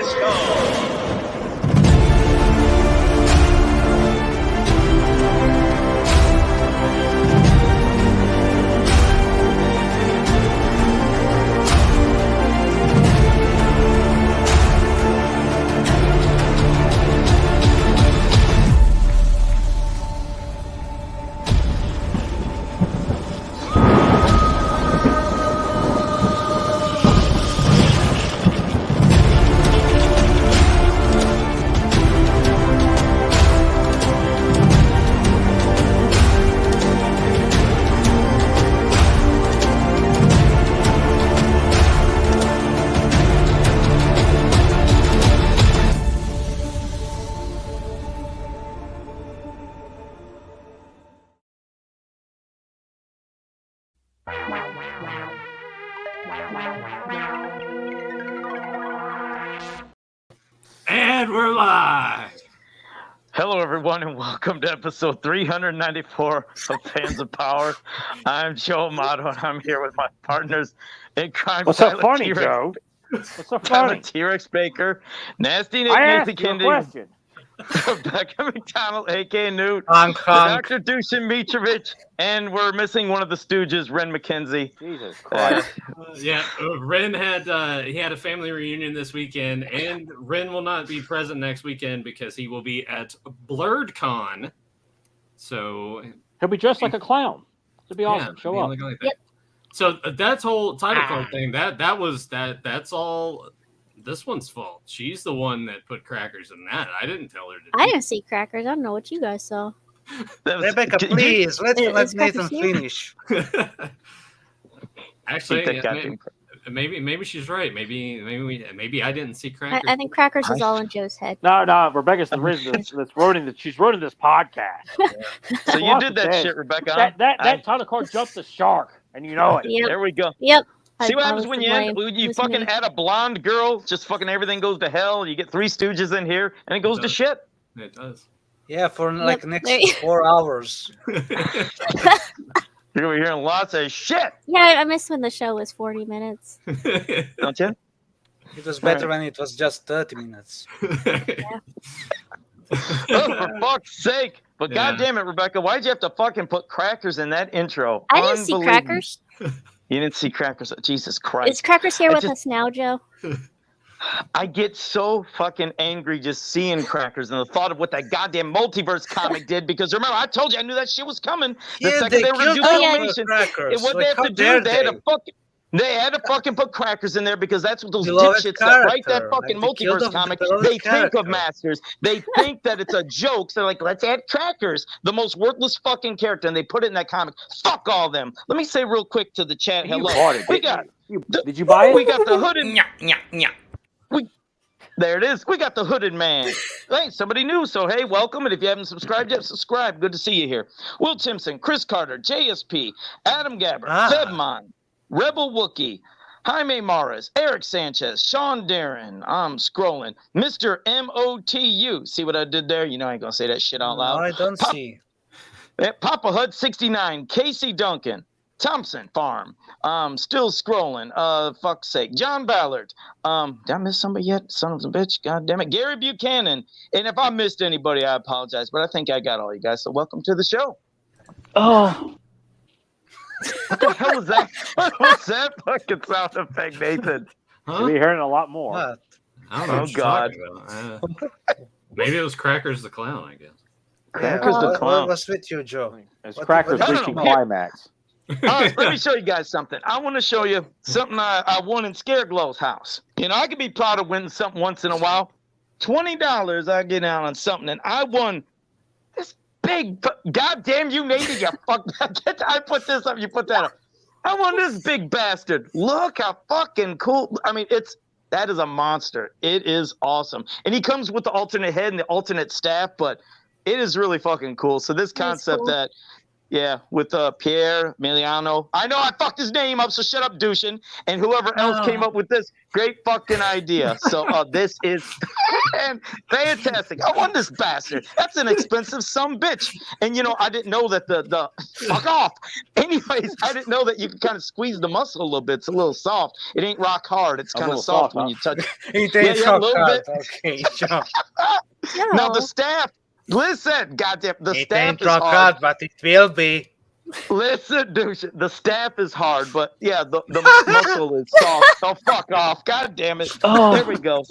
Disco. And we're live. Hello, everyone, and welcome to episode 394 of Fans of Power. I'm Joe Amato, and I'm here with my partners in crime. What's so funny, Joe? What's so funny? T-Rex Baker, Nasty Nick I asked you a Kennedy, question. Rebecca McDonald, a.k.a. Newt, Honk, honk. Dr. Dushin Mitrovic, and we're missing one of the Stooges, Ren McKenzie. Jesus Christ. Ren had he had a family reunion this weekend, and Ren will not be present next weekend because he will be at BlurredCon. So He'll be dressed like a clown. It'll be awesome. yeah, Show be up. looking like that. So that's whole title card thing. That's all. This one's fault. She's the one that put crackers in that. I didn't tell her to. I didn't see crackers. I don't know what you guys saw. Rebecca, please, let Is Nathan Crackers here? finish. Actually, Think that maybe she's right. Maybe I didn't see crackers. I think crackers is all in Joe's head. No, Rebecca's the reason that's ruining this. She's ruining this podcast. So you did that shit, Rebecca. That title card jumped the shark, and you know it. Yep. There we go. Yep. See what I happens was when to you blame. when you It was fucking me. add a blonde girl, just fucking everything goes to hell. You get three Stooges in here, and it goes to shit. It does. Yeah, for like Yep, next there you- 4 hours. You're gonna be hearing lots of shit, Yeah, I missed when the show was 40 minutes. don't you? It was better when it was just 30 minutes. Oh, for fuck's sake! But Yeah. goddamn it, Rebecca, why'd you have to fucking put crackers in that intro? I didn't see Unbelievable. crackers. You didn't see crackers. Jesus Christ! Is crackers here I with just- us now, Joe? I get so fucking angry just seeing crackers and the thought of what that goddamn multiverse comic did. Because remember, I told you I knew that shit was coming. The Yeah, second they were gonna killed do all Filmation, the crackers. and what Like, they have how to dare do, they had to fucking put crackers in there because that's what those Beloved dipshits that write that character. fucking Like, they killed multiverse the comic. beloved They think of character. Masters. They think that it's a joke. So they're like, let's add crackers, the most worthless fucking character, and they put it in that comic. Fuck all them. Let me say real quick to the chat. You Hello. bought it, We didn't got. you? Did you buy it? We got the hooded. There it is. We got the hooded man. Hey, somebody new. So, hey, welcome. And if you haven't subscribed yet, subscribe. Good to see you here. Will Timpson, Chris Carter, JSP, Adam Gabber, Fedmon, Rebel Wookie, Jaime Morris, Eric Sanchez, Sean Darren. I'm scrolling. Mr. MOTU. See what I did there? You know I ain't going to say that shit out No, loud. I don't see. Papa Hud 69, Casey Duncan, Thompson Farm. Still scrolling. Fuck's sake. John Ballard. Did I miss somebody yet? Son of a bitch. God damn it. Gary Buchanan. And if I missed anybody, I apologize. But I think I got all you guys. So welcome to the show. Oh, What the hell was that? What was that fucking sound effect, Nathan? you'll be hearing a lot more. What? I don't know. Oh, what you're talking about. Maybe it was Crackers the Clown, I guess. Crackers the What clown. was with you, Joe? It's What- crackers what- reaching No, no, no. climax. All right, let me show you guys something. I want to show you something I won in Scareglow's house. You know, I could be proud of winning something once in a while. $20 I get out on something, and I won this big. Goddamn you, Nathan! You fuck. I put this up. You put that up. I won this big bastard. Look how fucking cool. I mean, that is a monster. It is awesome, and he comes with the alternate head and the alternate staff, but it is really fucking cool. So this That is concept cool. that Yeah, with Pierre Miliano. I know I fucked his name up, so shut up, douchen. And whoever else came up with this great fucking idea. So this is fantastic. I want this bastard. That's an expensive bitch. And I didn't know that the fuck off. Anyways, I didn't know that you can kind of squeeze the muscle a little bit. It's a little soft. It ain't rock hard. It's kind of soft when you touch it. It ain't a little hard. bit. Okay, Joe. Now the staff. Listen, goddamn, the It staff ain't is rock hard. hard, but it will be. Listen, douche, the staff is hard, but yeah, the muscle is soft. Oh, fuck off. God damn it. Oh. There we go.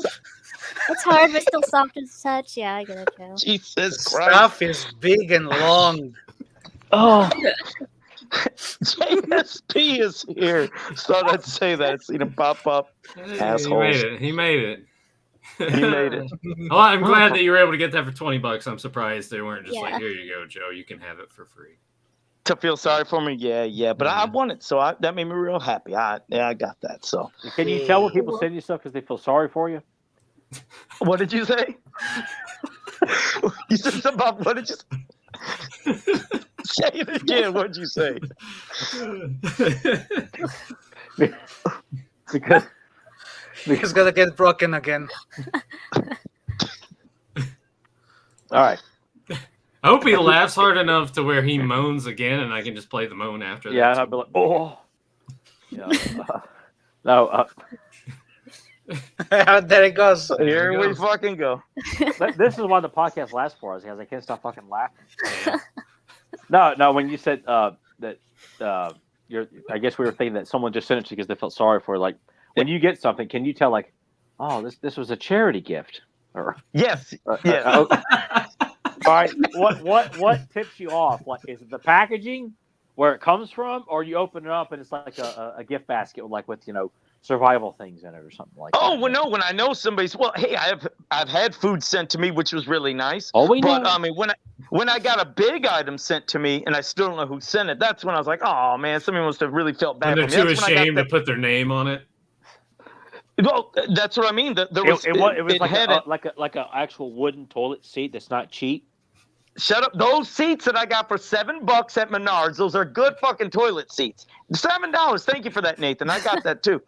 It's hard, but still soft as touch. Yeah, I get it, Joe. Jesus Christ. Stuff is big and long. Oh, JSP is here. So I'd say that. I've seen him pop up. Assholes. He made it. He made it. Well, I'm glad that you were able to get that for $20. I'm surprised they weren't just Yeah. like, here you go, Joe. You can have it for free. To feel sorry for me? Yeah. But I won it, so that made me real happy. I got that. So can you tell when people send you stuff because they feel sorry for you? what did you say? You said something about what did you say? Say it again. What did you say? Because It's gonna get broken again. all right. I hope he laughs hard enough to where he moans again, and I can just play the moan after that. Yeah, and I'd be like, oh. Yeah. No. There it goes. Here we fucking go. This is why the podcast lasts for us, because I can't stop fucking laughing. No. When you said that, I guess we were thinking that someone just sent it to you because they felt sorry for it. Like when you get something, can you tell like, oh, this was a charity gift? Or Yes. Yeah. All right. What tips you off? Like, is it the packaging, where it comes from, or you open it up and it's like a gift basket with survival things in it or something like that? Oh, well, no, when I know somebody's, well, hey, I've had food sent to me, which was really nice. Oh, we know. But I mean, when I got a big item sent to me and I still don't know who sent it, that's when I was like, oh man, somebody must have really felt bad. When for they're me. too That's when I got ashamed to put their name on it. Well, that's what I mean. It was like had like a actual wooden toilet seat that's not cheap. Shut up. Those seats that I got for $7 at Menards, those are good fucking toilet seats. $7. Thank you for that, Nathan. I got that too.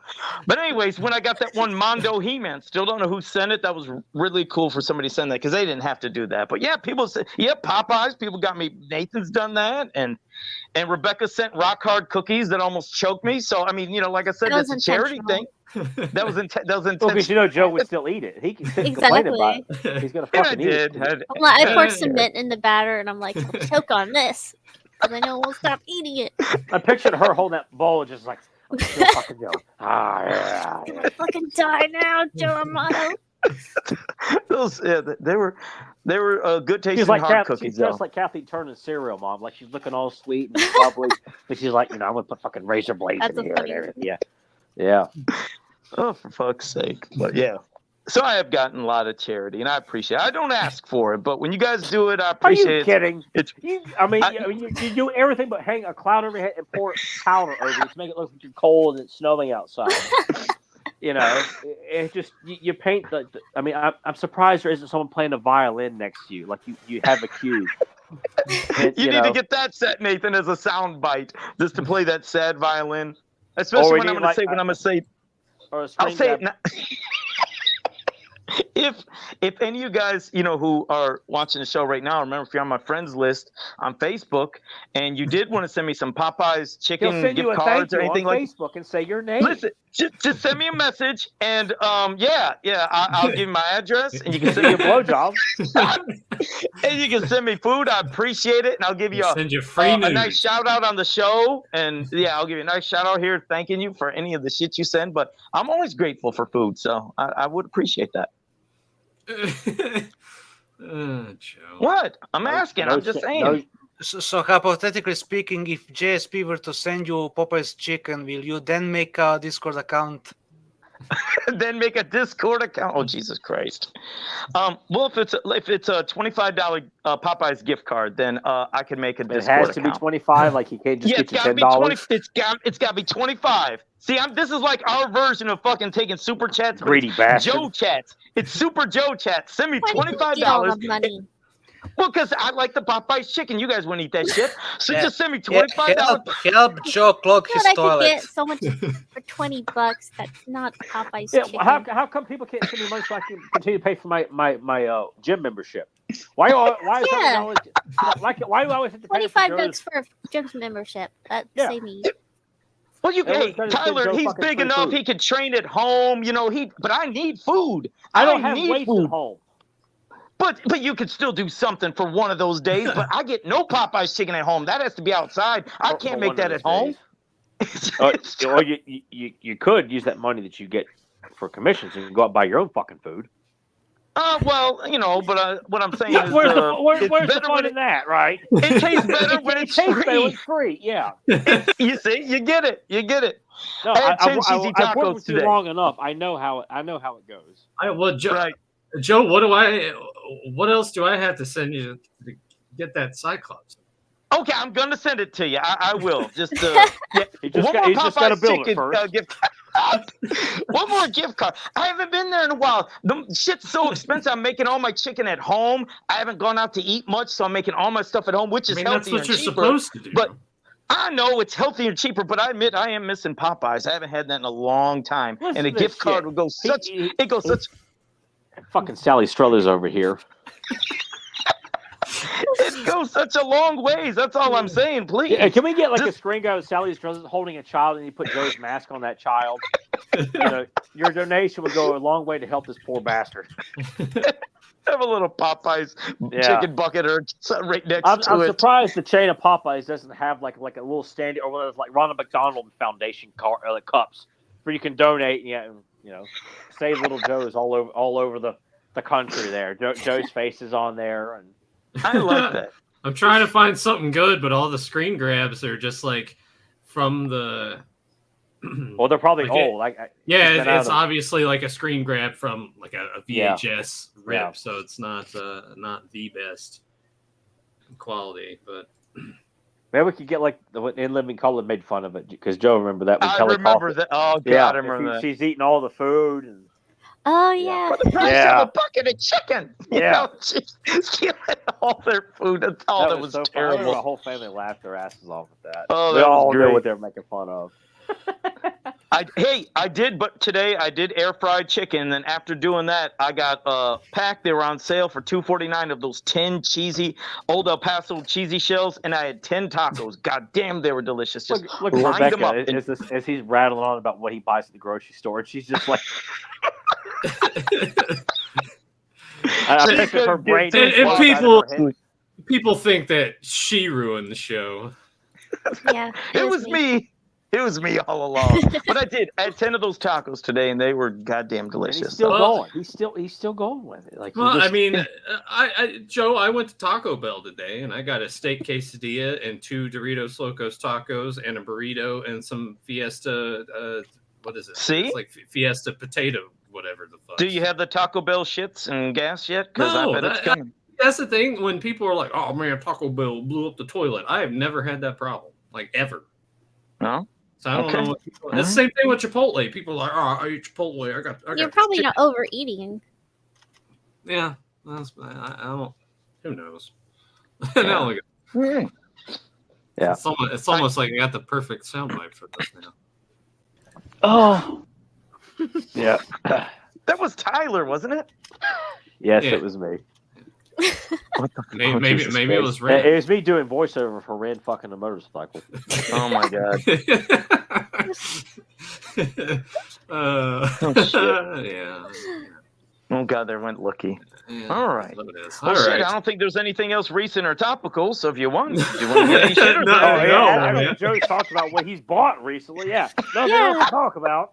But anyways, when I got that one Mondo He-Man, still don't know who sent it. That was really cool for somebody to send that because they didn't have to do that. But yeah, people say, yeah, Popeyes. People got me. Nathan's done that, and Rebecca sent rock hard cookies that almost choked me. So I mean, like I said, that's a charity thing. That was intentional. Well, because Joe would still eat it. He couldn't complain about it. He's gonna fucking eat it. I poured some mint in the batter, and I'm like, I'll choke on this, because I know we'll stop eating it. I pictured her holding that bowl, just like, okay, fucking Joe. Yeah. I'm gonna fucking die now, Joe Amato. Those, they were good tasting She's like hard cookies. She's just like Kathy Turner's cereal, Mom. Like she's looking all sweet and bubbly, but she's like, I'm gonna put fucking razor blades in here and everything. Yeah. Oh, for fuck's sake. But yeah. So I have gotten a lot of charity, and I appreciate it. I don't ask for it, but when you guys do it, I appreciate it. Are you kidding? It's, you do everything but hang a cloud over your head and pour powder over it to make it look like you're cold and it's snowing outside. It just, you paint the I'm surprised there isn't someone playing a violin next to you. Like you have a cue. You need to get that set, Nathan, as a sound bite, just to play that sad violin. Especially when I'm going to say, or a I'll say grab. it now. If any of you guys, who are watching the show right now, remember if you're on my friends list on Facebook and you did want to send me some Popeyes chicken gift cards or anything like Facebook and say your name. Listen, just send me a message and I'll give you my address and you can send me a blowjob. And you can send me food. I appreciate it, and I'll give you a nice shout out on the show. And I'll give you a nice shout out here, thanking you for any of the shit you send. But I'm always grateful for food, so I would appreciate that. Joe. What? I'm asking. I'm just saying. So hypothetically speaking, if JSP were to send you Popeye's chicken, will you then make a Discord account? Then make a Discord account. Oh, Jesus Christ. Well, if it's a $25 Popeyes gift card, then I can make a Discord account. It has to be 25. Like you can't just get you $10. It's got to be 25. See, this is like our version of fucking taking super chats. Greedy bastard. Joe chats. It's super Joe chats. Send me $25. Money. Well, because I like the Popeye's chicken. You guys wouldn't eat that shit. So Yeah. just send me $25. Help Joe clog You his know what I could toilet. get so much for $20. That's not Popeye's Yeah, chicken. how come people can't send me money so I can continue to pay for my gym membership? Why is Yeah. always why do I always have to pay for $25 for a gym membership. That Yeah. save me. Well, Everyone's trying to send Tyler, Joe he's fucking big free enough. food. He could train at home. But I need food. I don't have need weights food. at home. But you could still do something for one of those days. But I get no Popeye's chicken at home. That has to be outside. I For can't one make of that those at home. days. Or you could use that money that you get for commissions and go out and buy your own fucking food. Well, but what I'm saying is, Where's it's the better fun when in that, right? it tastes better when It it's tastes better when free. it's free. Yeah. You see, you get it. No, I had 10 I've cheesy worked tacos with you today. long enough. I know how it goes. Joe, Right. Joe, what else do I have to send you to get that Cyclops? Okay, I'm gonna send it to you. I will. Just He just one got more to Popeye's build it chicken first. gift card. One more gift card. I haven't been there in a while. The shit's so expensive. I'm making all my chicken at home. I haven't gone out to eat much, so I'm making all my stuff at home, which is That's healthier what you're and cheaper. supposed to do. But I know it's healthier and cheaper, but I admit I am missing Popeyes. I haven't had that in a long time. Listen And a to this gift card shit. would go such. He- It goes such. Fucking Sally Struthers over here. It goes such a long ways. That's all I'm saying. Please. Yeah, can we get like a Just- screen grab of Sally Struthers holding a child and you put Joe's mask on that child? Your donation would go a long way to help this poor bastard. Have a little Popeyes chicken bucket or something right next I'm to it. surprised the chain of Popeyes doesn't have like a little stand or one of those like Ronald McDonald Foundation cups where you can donate and save little Joe's all over the country there. Joe's face is on there and I like that. I'm trying to find something good, but all the screen grabs are just like from the. well, they're probably Like old. It's obviously like a screen grab from like a VHS rip, Yeah. so it's not the best quality. But maybe we could get like the In Living Color made fun of it because Joe remember that when I Kelly remember Coffin- that. Oh God, Yeah, I remember that. she's eating all the food and Oh yeah. For the price Yeah. of a bucket of chicken. Yeah. She's stealing all their food. That was so funny. I remember terrible. the whole family laughed their asses off at that. Oh, we that was all knew great. what they were making fun of. But today I did air fried chicken. And then after doing that, I got a pack. They were on sale for $2.49 of those 10 cheesy Old El Paso cheesy shells, and I had 10 tacos. God damn, they were delicious. Just Look at lined them up. Rebecca as he's rattling on about what he buys at the grocery store, and she's just like, I think her brain. And just walked out of her head. people think that she ruined the show. Yeah. It was me. It was me all along. But I had 10 of those tacos today, and they were goddamn And delicious. he's still Well- going. He's still going with it. Like, Well, I mean, Joe, I went to Taco Bell today, and I got a steak quesadilla and 2 Doritos Locos tacos and a burrito and some Fiesta. What is it? See? It's like Fiesta potato, whatever the fuck. Do you have the Taco Bell shits and gas yet? Because No, I bet it's coming. That's the thing. When people are like, "Oh man, Taco Bell blew up the toilet," I have never had that problem, like ever. No? So I don't Okay. know. What people, it's the same thing with Chipotle. People are like, "Oh, I eat Chipotle. I got." You're probably not overeating. Yeah, I don't. Who knows? Now look at- Mm. Yeah. It's almost like I got the perfect soundbite for this now. oh, yeah. That was Tyler, wasn't it? Yes, Yeah. it was me. Maybe it was It Ren. was me doing voiceover for Ren fucking the motorcycle. Oh my God. Yeah. Oh God, there went Lucky. Yeah, All right. that's what it is. Well, All shit, right. I don't think there's anything else recent or topical. So if you want to get any shit or No, something? Oh, yeah. no, I know man. Joey talked about what he's bought recently. Yeah. Nothing Yeah. else to talk about.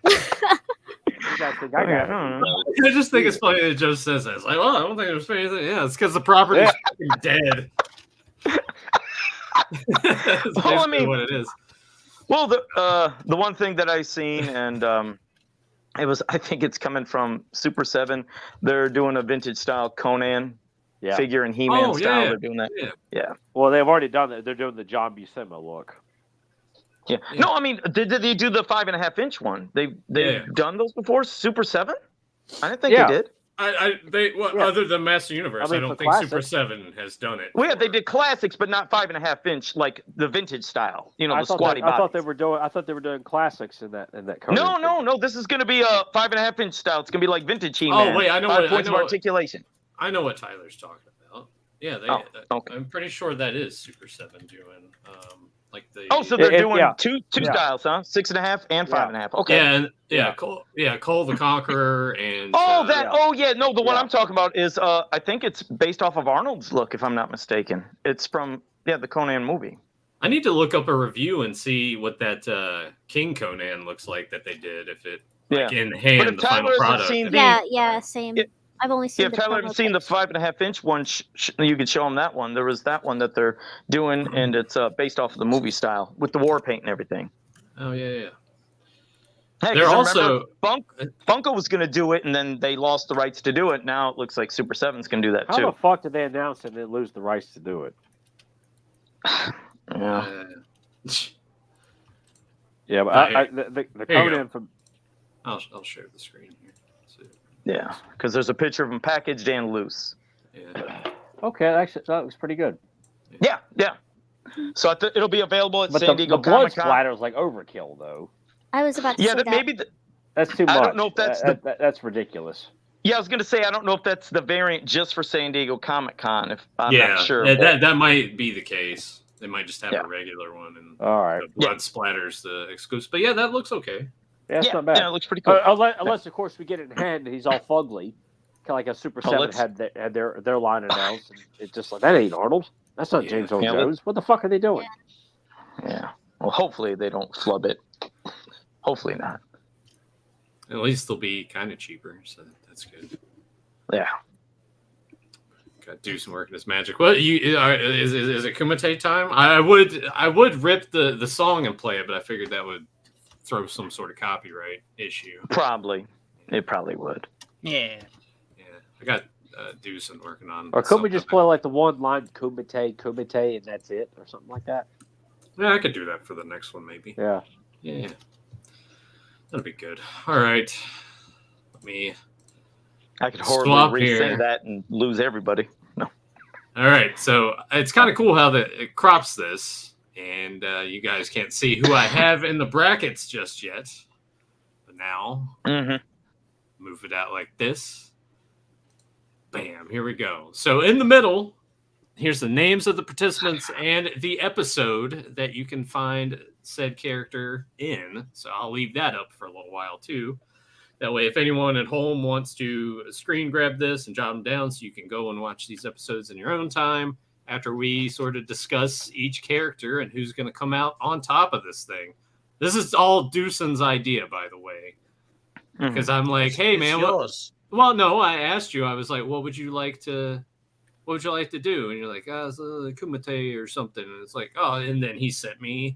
You guys think I got Okay, I it. don't know. I just think it's funny that Joe says that. It's like, well, I don't think there's anything. Yeah, it's because the property's fucking dead. That's Well, I basically mean- what it is. Well, the one thing that I seen, and I think it's coming from Super 7. They're doing a vintage style Conan Yeah. figure and He-Man Oh, style. yeah. They're doing that. Yeah. Yeah. Well, they've already done that. They're doing the John Buscema look. Yeah. Yeah. No, I mean, did they do the 5.5-inch one? They've Yeah. done those before? Super 7? I didn't think Yeah. they did. Yeah. Other than Master Universe, I mean, I don't for think Super classics. 7 has done it. Well, yeah, they did classics, but not 5.5-inch like the vintage style. You know, I the thought squatty I thought they bodies. were doing. I thought they were doing classics in that Conan. No. This is going to be a 5.5-inch style. It's going to be like vintage He-Man. Oh wait, I know 5 what points of articulation. I know what Tyler's talking about. Yeah, Oh, okay. I'm pretty sure that is Super 7 doing like the. Oh, so they're doing yeah. two Yeah. styles, huh? 6.5 and 5.5. Okay. Yeah, and Yeah. Cole the Conqueror and. No, the one Yeah. I'm talking about is I think it's based off of Arnold's look, if I'm not mistaken. It's from the Conan movie. I need to look up a review and see what that King Conan looks like that they did. If it in hand But if the final Tyler hasn't product. seen Yeah, same. I've only seen If the Tyler promo hasn't seen the pics. 5.5-inch one, you could show him that one. There was that one that they're doing, and it's based off of the movie style with the war paint and everything. Oh yeah. Hey, They're 'cause also remember, Funko was going to do it, and then they lost the rights to do it. Now it looks like Super 7's going to do that How too. the fuck did they announce it and then lose the rights to do it? Yeah. Yeah, but Right. the Here you Conan from I'll share the screen here. So, Yeah, because there's a picture of him packaged and loose. yeah. okay, actually that looks pretty good. Yeah. So it'll be available at But San the Diego blood Comic Con. splatter is like overkill though. I was about to Yeah, say that that. maybe. That's too much. I don't know if that's that's ridiculous. Yeah, I was going to say I don't know if that's the variant just for San Diego Comic Con. If I'm Yeah, not sure. that might be the case. They might just have Yeah. a regular one, and All right. the blood splatters the exclusive. But yeah, that looks okay. Yeah, it's not bad. Yeah, it looks pretty cool. Unless of course we get it in hand and he's all fugly, kind of like a Super 7 let's- had their line announced. And it's just like that ain't Arnold. That's not Yeah. James Earl Yeah, Jones. What the fuck are they doing? Yeah. Well, hopefully they don't flub it. Hopefully not. At least they'll be kind of cheaper, so that's good. Yeah. Got to do some work in this magic. What is it Kumite time? I would rip the song and play it, but I figured that would throw some sort of copyright issue. Probably. It probably would. Yeah. Yeah, I got Deucin working on. Or could we just something. play like the one line Kumite, and that's it, or something like that? Yeah, I could do that for the next one, maybe. Yeah. Yeah, that'd be good. All right, let me. I could Swap horribly here. re-sing that and lose everybody. No. All right, so it's kind of cool how it crops this, and you guys can't see who I have in the brackets just yet. But now, Mm-hmm. move it out like this. Bam, here we go. So in the middle, here's the names of the participants and the episode that you can find said character in. So I'll leave that up for a little while too. That way, if anyone at home wants to screen grab this and jot them down so you can go and watch these episodes in your own time after we sort of discuss each character and who's going to come out on top of this thing. This is all Deucin's idea, by the way. Because I'm like, hey, It's man. yours. Well, no, I asked you. I was like, what would you like to do? And you're like, Kumite or something. And it's like, oh, and then he sent me,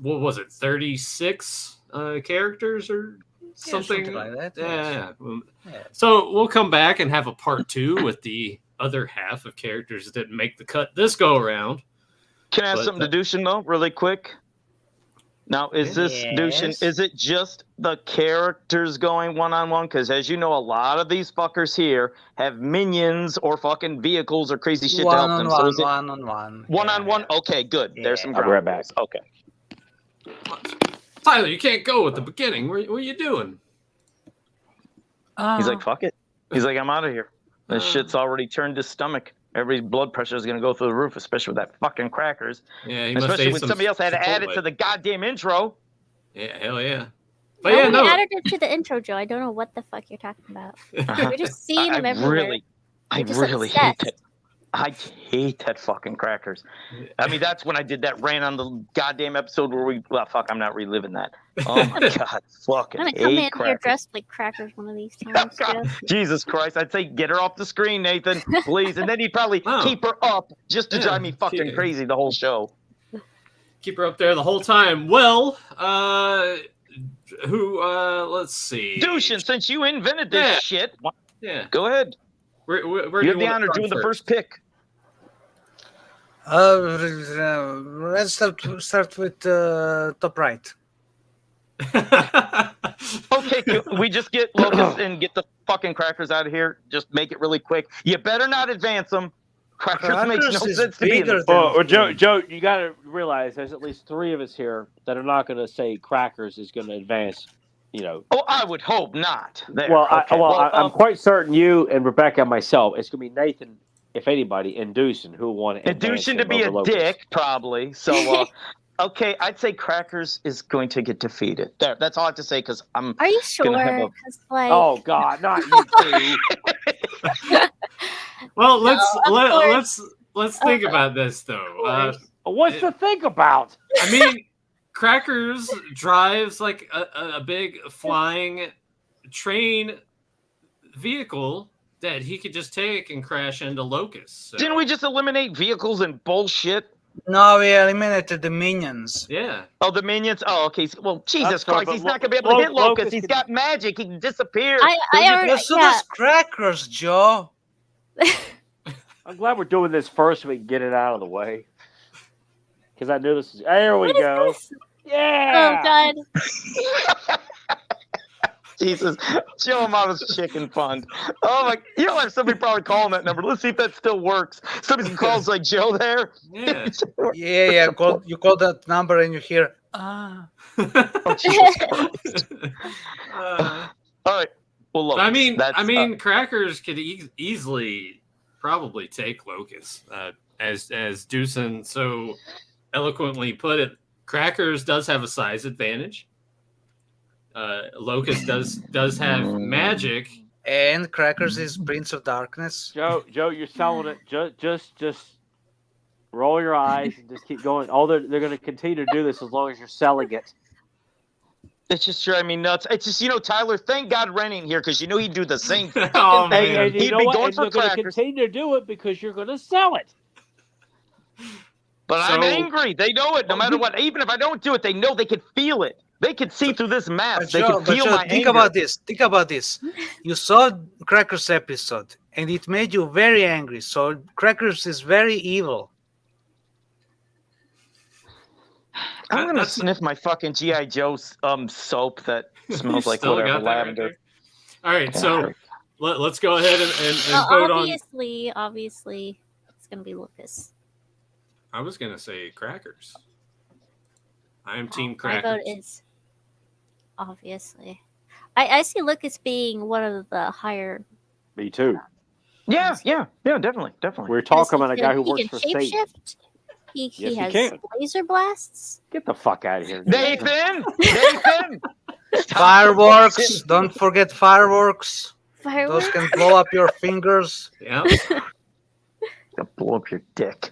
what was it, 36 characters or something like that. Yeah. Yeah. So we'll come back and have a part 2 with the other half of characters that didn't make the cut this go around. Can I ask But, something to Dushin, though, really quick? Now, is this Yes. Dushin? Is it just the characters going one-on-one? Because as you know, a lot of these fuckers here have minions or fucking vehicles or crazy shit to help them. So is it One-on-one. one-on-one? Okay, good. There's some I'll be ground right back. rules. Okay. Tyler, you can't go at the beginning. What are you doing? He's like, fuck it. He's like, I'm out of here. This Uh. shit's already turned his stomach. Everybody's blood pressure is going to go through the roof, especially with that fucking crackers. Yeah, he must Especially ate when some somebody else had to add it Chipotle. to the goddamn intro. Yeah, hell yeah. But No, yeah, we no. added it to the intro, Joe. I don't know what the fuck you're talking about. We're just seeing them everywhere. I You're just really obsessed. hate that. I hate that fucking crackers. I mean, that's when I did that rant on the goddamn episode where I'm not reliving that. Oh my god, fucking I'm gonna come in hate here crackers. dressed like crackers one of these times, Joe. Jesus Christ, I'd say get her off the screen, Nathan, please. And then he'd probably Oh. keep her up just to Yeah, drive me fucking yeah. crazy the whole show. Keep her up there the whole time. Well, let's see. Dushin, since you invented this Yeah. shit, Yeah. go ahead. Where You do have the wanna honor start doing the first pick. Let's start with top right. Okay, can we just get Locust and get the fucking crackers out of here? Just make it really quick. You better not advance them. Crackers makes no Crackers is sense to be in bigger this. than Well, Joe, him. Joe, you got to realize there's at least 3 of us here that are not going to say crackers is going to advance. You know. Oh, I would hope not. There. Well, Okay, I'm quite certain you and Rebecca and myself. It's going to be Nathan, if anybody, and Deucin who will want to advance Inducing him to be a over Locust. dick, probably. So, okay, I'd say Crackers is going to get defeated. There, that's all I have to say because I'm. Are you sure? Gonna have a- 'Cause, like, Oh God, not you two. Well, No, let's think about this though. What's to think about? I mean, Crackers drives like a big flying train vehicle that he could just take and crash into Locust. So, Didn't we just eliminate vehicles and bullshit? No, we eliminated the minions. yeah. Oh, the minions. Oh, okay. Well, Jesus sorry, Christ, but he's not gonna be able to hit Locust Locust. He's can- got magic. He can disappear. I already, As soon yeah. as Crackers, Joe. I'm glad we're doing this first so we can get it out of the way. Because I knew this is. There we What is go. this? Yeah. Oh God. Jesus, Joe Amato's Chicken Fund. Oh my! You know, somebody probably calling that number. Let's see if that still works. Somebody calls like Joe there. Yeah. Yeah. You call that number and you hear, ah. Oh, Jesus Christ. Uh, All right. Well, look. I mean, that's, Crackers could easily probably take Locust, as Deucin so eloquently put it. Crackers does have a size advantage. Locust does have magic. And Crackers is Prince of Darkness. Joe, you're selling it. Just roll your eyes and just keep going. They're going to continue to do this as long as you're selling it. It's just driving me nuts. It's just, Tyler, thank God Ren ain't here because he'd do the same thing. Oh, thing. man. And you He'd know be what? going And for you're going to Crackers. continue to do it because you're going to sell it. But I'm So- angry. They know it. No matter what. Even if I don't do it, they know they can feel it. They can see through this mask. They can feel my think anger. about this. Think about this. You saw Crackers episode, and it made you very angry. So Crackers is very evil. I'm gonna That's- sniff my fucking GI Joe soap that smells You like still whatever got that right lavender. there? All right, so let's go ahead and Well, vote on. obviously, it's gonna be Lucas. I was gonna say Crackers. I am Team My Crackers. vote is obviously. I see Lucas being one of the higher. Me too. Yeah, definitely. We're talking about a guy who he works can for Satan. shapeshift. He Yes, he has can. laser blasts. Get the fuck out of here. Nathan. Fireworks. Don't forget fireworks. Fireworks. Those can blow up your fingers. Yeah. Blow up your dick.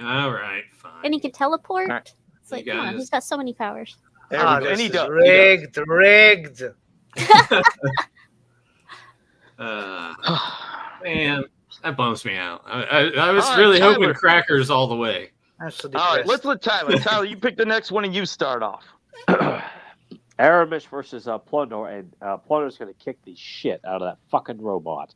All right. Fine. And he can teleport. Alright. It's like, You come on, guys- he's got so many powers. There we go. This And he is does. rigged. Man, that bums me out. I was All right, really Tyler. hoping Crackers all the way. I'm so All right, depressed. let's let Tyler. Tyler, you pick the next one and you start off. Aramis versus Plundor, and Plundor's going to kick the shit out of that fucking robot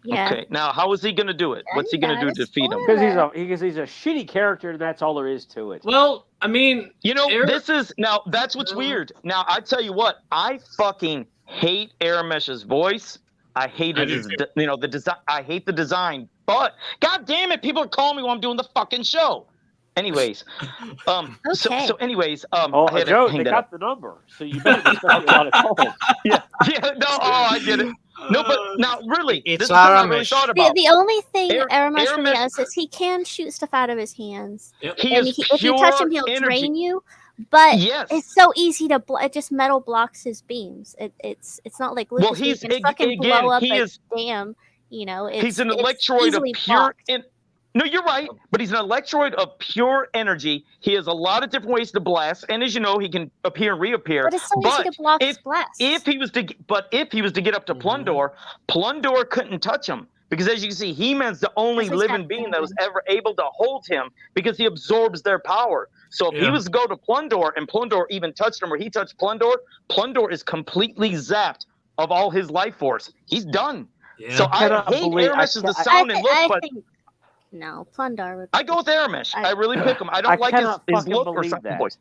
Yeah. Okay, now how is he going to do it? What's he going to do to defeat him? because he's a shitty character, and that's all there is to it. Well, I mean, This is now. That's what's weird. Now I tell you what, I fucking hate Aramesh's voice. I hated do his, too. the design. I hate the design. But god damn it, people are calling me while I'm doing the fucking show. Anyways, Okay. so anyways, Oh, I had to Joe, hang they that got up. the number, so you better expect a lot of calls. Yeah, no, I get it. No, but now really, It's this is something I really Aramesh. thought The, about. the only thing Aramesh really Aramesh- does is he can shoot stuff out of his hands. He And is if you touch him, pure he'll energy. drain you. But Yes. it's so easy to it just metal blocks his beams. It's not like Lucas Well, who he's can fucking again. blow up He a is. dam. He's an it's electroid of easily pure. blocked. No, you're right, but he's an electroid of pure energy. He has a lot of different ways to blast, and as you know, he can appear and reappear. But it's so easy to block his blasts. If he was to get up to Plundor, Plundor couldn't touch him because, as you can see, He-Man's the only Because he's got living being that was venom. ever able to hold him because he absorbs their power. So if he Yeah. was to go to Plundor and Plundor even touched him, or he touched Plundor, Plundor is completely zapped of all his life force. He's done. yeah. So I cannot hate believe- Aramesh as the I sound and look, I but think no, Plundar would. I go with Aramesh. I- I really pick him. I I don't like his cannot look fucking or believe something that. voice.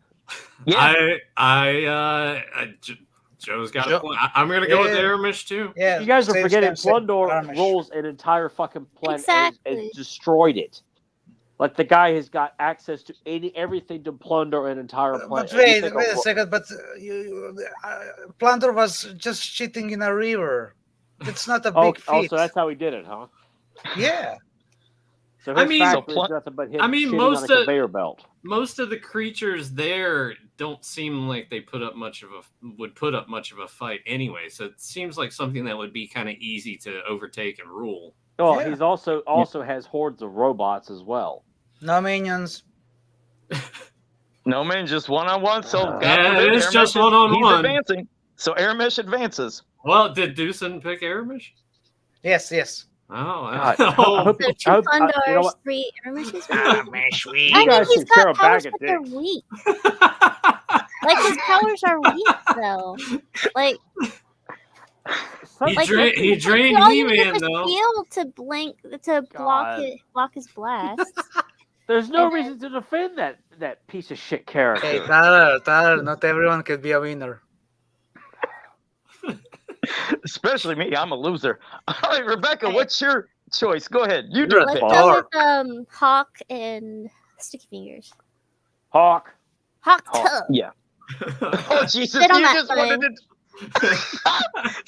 Yeah. Joe's got Joe- a point. I'm gonna go with Yeah. Aramis too. Yeah, You guys are same, forgetting same, Plundor Armish. rules an entire fucking planet Exactly. and destroyed it. Like the guy has got access to everything to plunder an entire planet. But wait a second. But Plunder was just shitting in a river. It's not a big feat. Also, that's how he did it, huh? Yeah. So I his mean- factory is nothing but him shitting most on a of- conveyor belt. Most of the creatures there don't seem like they would put up much of a fight anyway. So it seems like something that would be kind of easy to overtake and rule. Oh, Yeah. he's also has hordes of robots as well. No minions. No man, just one-on-one. So God Yeah, forbid, it is Aramis just one-on-one. He's advancing. So Aramis advances. Well, did Deucin pick Aramis? Yes. Oh, God, I oh. hope- So two you know Plundars, what? 3 Aramishes. Armish, we. I mean, guys he's should share a got powers, bag of but they're dicks. weak. Like his powers are weak, though. Like He like, drained all you need He-Man is a though. shield to block God. his blasts. There's no And then- reason to defend that piece of shit character. Hey, Tyler, not everyone can be a winner. Especially me. I'm a loser. All right, Rebecca, what's your choice? Go ahead. You do Let's it. go with Hawk and Sticky Fingers. Hawk. Hawk Oh, Tuck. yeah. Oh, Jesus. Sit on You that just wanted to.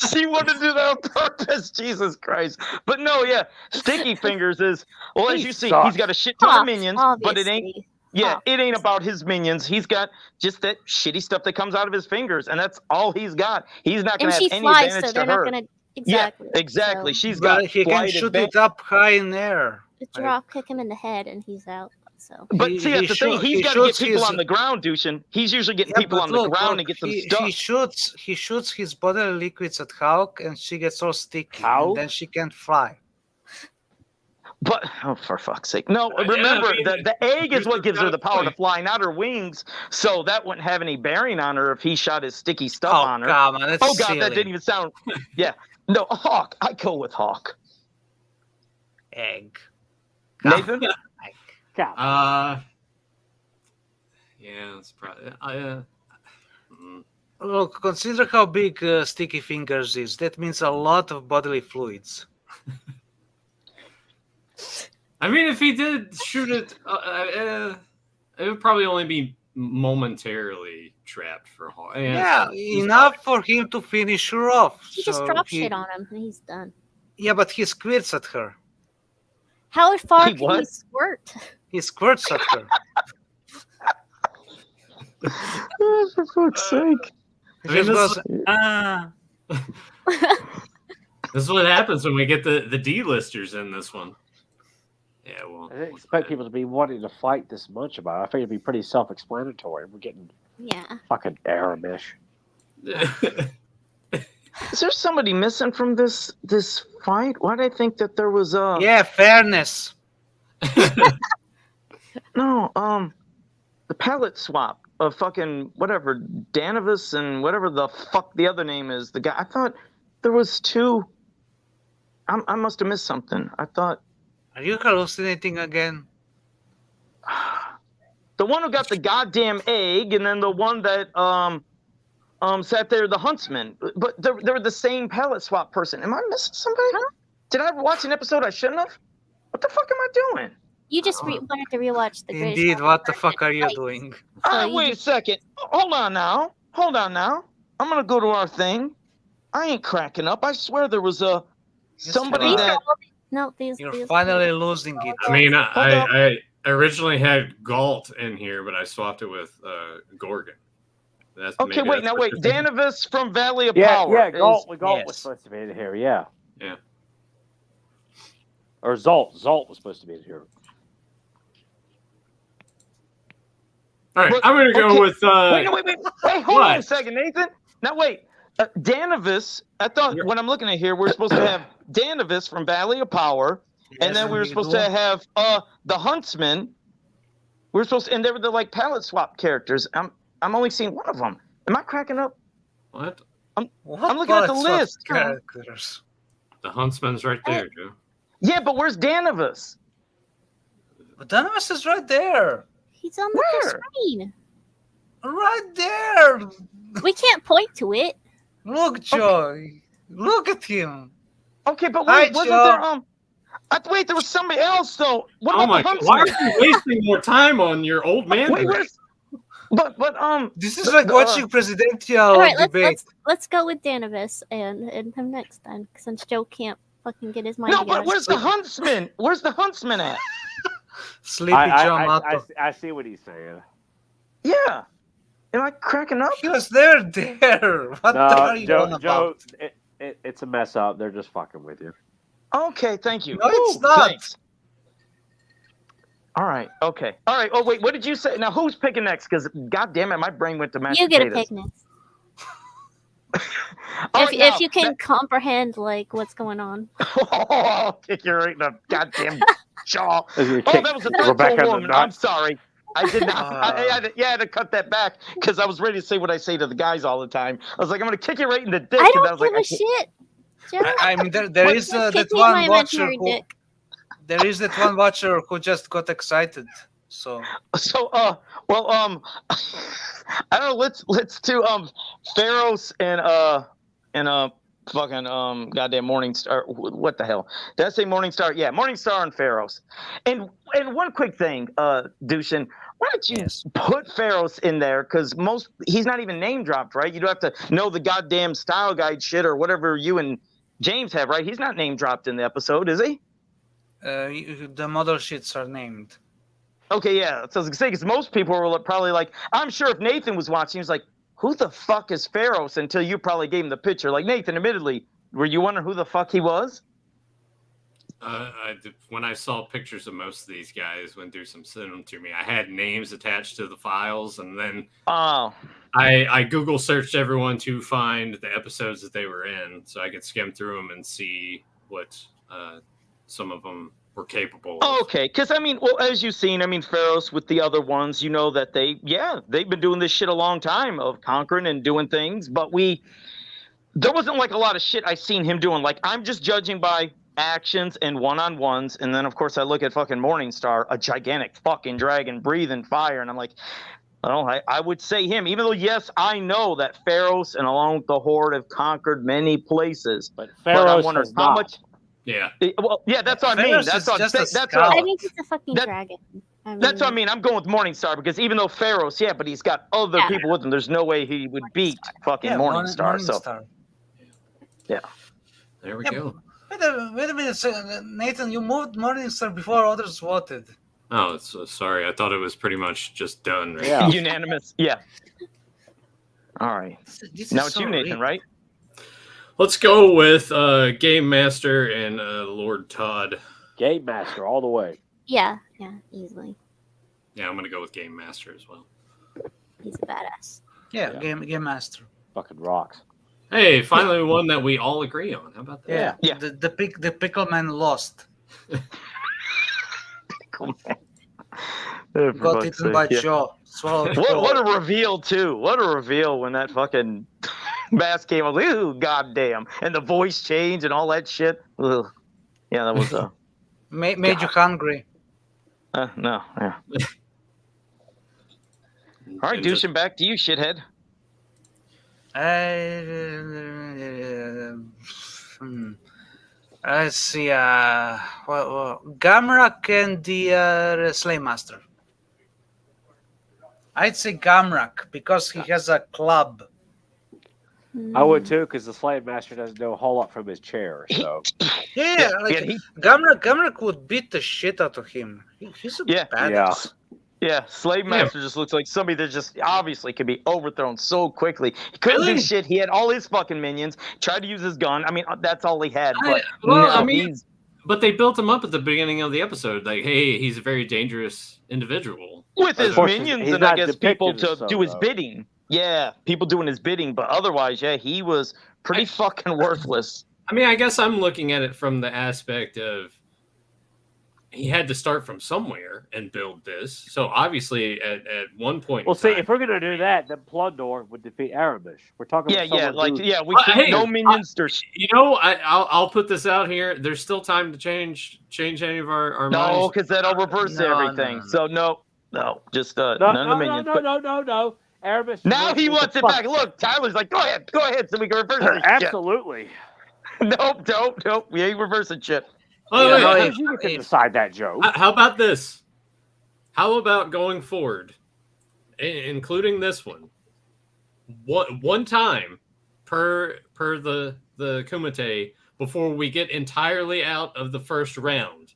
She wanted to do that on purpose. Jesus Christ. But no, yeah. Sticky Fingers is, well, as He you see, sucks. he's got a shit ton of Hawk, minions, but it ain't. obviously. Yeah, Hawk. it ain't about his minions. He's got just that shitty stuff that comes out of his fingers, and that's all he's got. He's not going And to have she any flies, advantage so they're to not her. gonna exactly. Yeah, exactly. So She's got But he can flight shoot advantage. it up high in air. drop kick him in the head, and he's out. So But He- see, he that's the thing. shoot- He's he got to get shoots people his- on the ground, Dushin. He's usually getting Yeah, people but on the look, ground look, and get them he stuck. shoots his bodily liquids at Hawk, and she gets all sticky, How? and then she can't fly. But oh, for fuck's sake, no! Yeah, Remember, I mean, the egg is what gives her the power to point. fly, not her wings. So that wouldn't have any bearing on her if he shot his sticky stuff Oh, on her. come on, that's Oh God, silly. that didn't even sound. Yeah, no, Hawk. I go with Hawk. Egg. Nathan, God. Yeah, it's probably. Look, consider how big Sticky Fingers is. That means a lot of bodily fluids. I mean, if he did shoot it, it would probably only be momentarily trapped for Hawk. Yeah, enough for him to finish her off. he just So drops shit on him, and he's done. Yeah, but he squirts at her. How far He can what? he squirt? He squirts at her. oh, for fuck's sake. He I mean, just this- goes, This is what happens when we get the D-listers in this one. Yeah, well. I didn't expect people to be wanting to fight this much about it. I figured it'd be pretty self-explanatory. We're getting Yeah. fucking Aramish. Is there somebody missing from this fight? Why did I think that there was a yeah, fairness. no the palette swap of fucking whatever Danavis and whatever the fuck the other name is. The guy I thought there was two. I must have missed something. I thought Are you hallucinating again? the one who got the goddamn egg, and then the one that sat there, the huntsman. But they were the same palette swap person. Am I missing somebody? Did I watch an episode I shouldn't have? What the fuck am I doing? You just wanted to rewatch the Greatest Indeed, Show what the on fuck are you Netflix. doing? So you Wait a just- second. Hold on now. I'm gonna go to our thing. I ain't cracking up. I swear there was a somebody These are that. all no, these. You're these- finally losing it. I mean, Hold on. I originally had Galt in here, but I swapped it with Gorgon. That's, Okay, maybe wait, that's now what wait. you're thinking. Danavis from Valley of Yeah, Power. yeah. is- Galt was yes. supposed to be in here. Yeah. Yeah. Or Zolt. Zolt was supposed to be in here. All right, But- I'm going to go okay. with. Wait, hold on a What? second, Nathan. Now wait. Danavis, I thought when I'm looking at here, we're supposed to have Danavis from Valley of Power, and then we were supposed to have the Huntsman. We were supposed to, and they were the like palette swap characters. I'm only seeing one of them. Am I cracking up? What? I'm looking at the list. Characters. The Huntsman's right there, Joe. Yeah, but where's Danavis? But Danavis is right there. He's on the Where? screen. Right there. We can't point to it. Look, Joy. Look at him. Okay, but Hi, wait, wasn't Joe. there wait, there was somebody else though. What Oh about my the god! Why huntsman? are you wasting more time on your old man? Wait, brain? but This is like watching presidential All right, debate. let's go with Danavis and him next then, since Joe can't fucking get his mind no, together. but where's the huntsman? Where's the huntsman at? Sleepy Joe Mato. I see what he's saying. Yeah, am I cracking up? He was there. What No, are you on Joe, about? it's a mess up. They're just fucking with you. Okay, thank you. No, it's Ooh, not. thanks. All right. Okay. All right. Oh wait, what did you say? Now who's picking next? Because God damn it, my brain went to mashed You get a potatoes. pick next. All right, now, If you can comprehend like what's going on. I'll kick you right in the goddamn jaw. As you Oh, kick that was a Rebecca dreadful in the woman. I'm nuts. sorry. I did not. I had to cut that back because I was ready to say what I say to the guys all the time. I was like, I'm going to kick you right in the dick. I and don't was give like, a shit. Joe. I mean, there is Just that kick me in my one watcher imaginary who. dick. There is that one watcher who just got excited. So So, I don't know. Let's do Pharaohs and fucking goddamn Morningstar. What the hell? Did I say Morningstar? Yeah, Morningstar and Pharaohs. And one quick thing, Dushin, why don't you Yes. put Pharaohs in there? Because he's not even name dropped, right? You don't have to know the goddamn style guide shit or whatever you and James have, right? He's not name dropped in the episode, is he? the model sheets are named. Okay, yeah. So I was gonna say, because most people were probably like, I'm sure if Nathan was watching, he was like, who the fuck is Pharaohs? Until you probably gave him the picture. Like, Nathan, admittedly, were you wondering who the fuck he was? When I saw pictures of most of these guys when Dewsum sent them to me, I had names attached to the files, and then Oh. I Google searched everyone to find the episodes that they were in, so I could skim through them and see what some of them were capable of. Okay, because I mean, well, as you've seen, I mean, Pharaohs with the other ones, you know that they've been doing this shit a long time of conquering and doing things, but there wasn't like a lot of shit I seen him doing. Like, I'm just judging by actions and one-on-ones, and then of course I look at fucking Morningstar, a gigantic fucking dragon breathing fire, and I'm like, I would say him, even though yes, I know that Pharaohs and along with the Horde have conquered many places, But but I'm Pharaoh's wondering has how not. much. Yeah. Well, yeah, that's what I mean. Pharaohs That's is what just a that's what scout. I think he's a fucking That- dragon. That's what I mean. I'm going with Morningstar because even though Pharaohs, yeah, but he's got other Yeah. people with him. There's no way he would beat fucking Morningstar. So There we Yeah, go. Wait a minute, Nathan. You moved Morningstar before others voted. Oh, sorry. I thought it was pretty much just done. Right? Yeah. unanimous. Yeah. All right. This Now is it's so you, Nathan, rigged. right? Let's go with Game Master and Lord Todd. Game Master all the way. Yeah, easily. Yeah, I'm gonna go with Game Master as well. He's a badass. Yeah, Yeah. Game Master. Fucking rocks. Hey, finally one that we all agree on. How about that? Yeah, Yeah. The pickle man lost. Cool, man. Oh, for Got fuck's eaten by sake, yeah. Joe. Swallowed. What a reveal too! What a reveal when that fucking mask came out. Ooh, goddamn! And the voice change and all that shit. Ugh. Yeah, that was Made you hungry. no. Yeah. All right, And just- douching back to you, shithead. Let's see. Gamrak and the Slay Master. I'd say Gamrak because he has a club. I would too, because the Slave Master doesn't know a whole lot from his chair. So Yeah, Gamrak would beat the shit out of him. He's a Yeah. badass. Yeah, Slave Master just looks like somebody that just obviously could be overthrown so quickly. He couldn't do Really? shit. He had all his fucking minions. Tried to use his gun. I mean, that's all he had. I- But well, no, I mean- he's But they built him up at the beginning of the episode, like, hey, he's a very dangerous individual. with his Of course, minions he's and I not guess depicted people as to so, do his though. bidding. Yeah, people doing his bidding. But otherwise, yeah, he was pretty fucking worthless. I mean, I guess I'm looking at it from the aspect of he had to start from somewhere and build this. So obviously, at one point, well, in see, time- if we're gonna do that, then Plundor would defeat Arabish. We're talking Yeah, about yeah, someone like who- yeah, we Well, can't. hey, no minions. There's you know, I'll put this out here. There's still time to change any of our no, minds. because that'll reverse No, everything. no. So no, just No, none of the no, minions. no, but- no, no, no. Aramis Now he was wants the it fuck- back. Look, Tyler's like, go ahead, so we can reverse this shit. Absolutely. Nope. We ain't reversing shit. Oh, You wait, know, How if- did you get to if- decide that, Joe? how about this? How about going forward, including this one? One time per the Kumite before we get entirely out of the first round.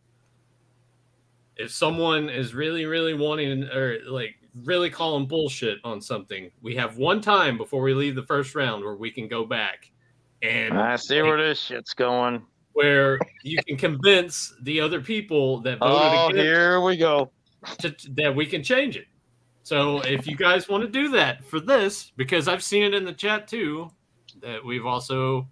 If someone is really wanting or like really calling bullshit on something, we have one time before we leave the first round where we can go back and I see where this shit's going. where you can convince the other people that voted Oh, against here we go. that we can change it. So if you guys want to do that for this, because I've seen it in the chat too, that we've also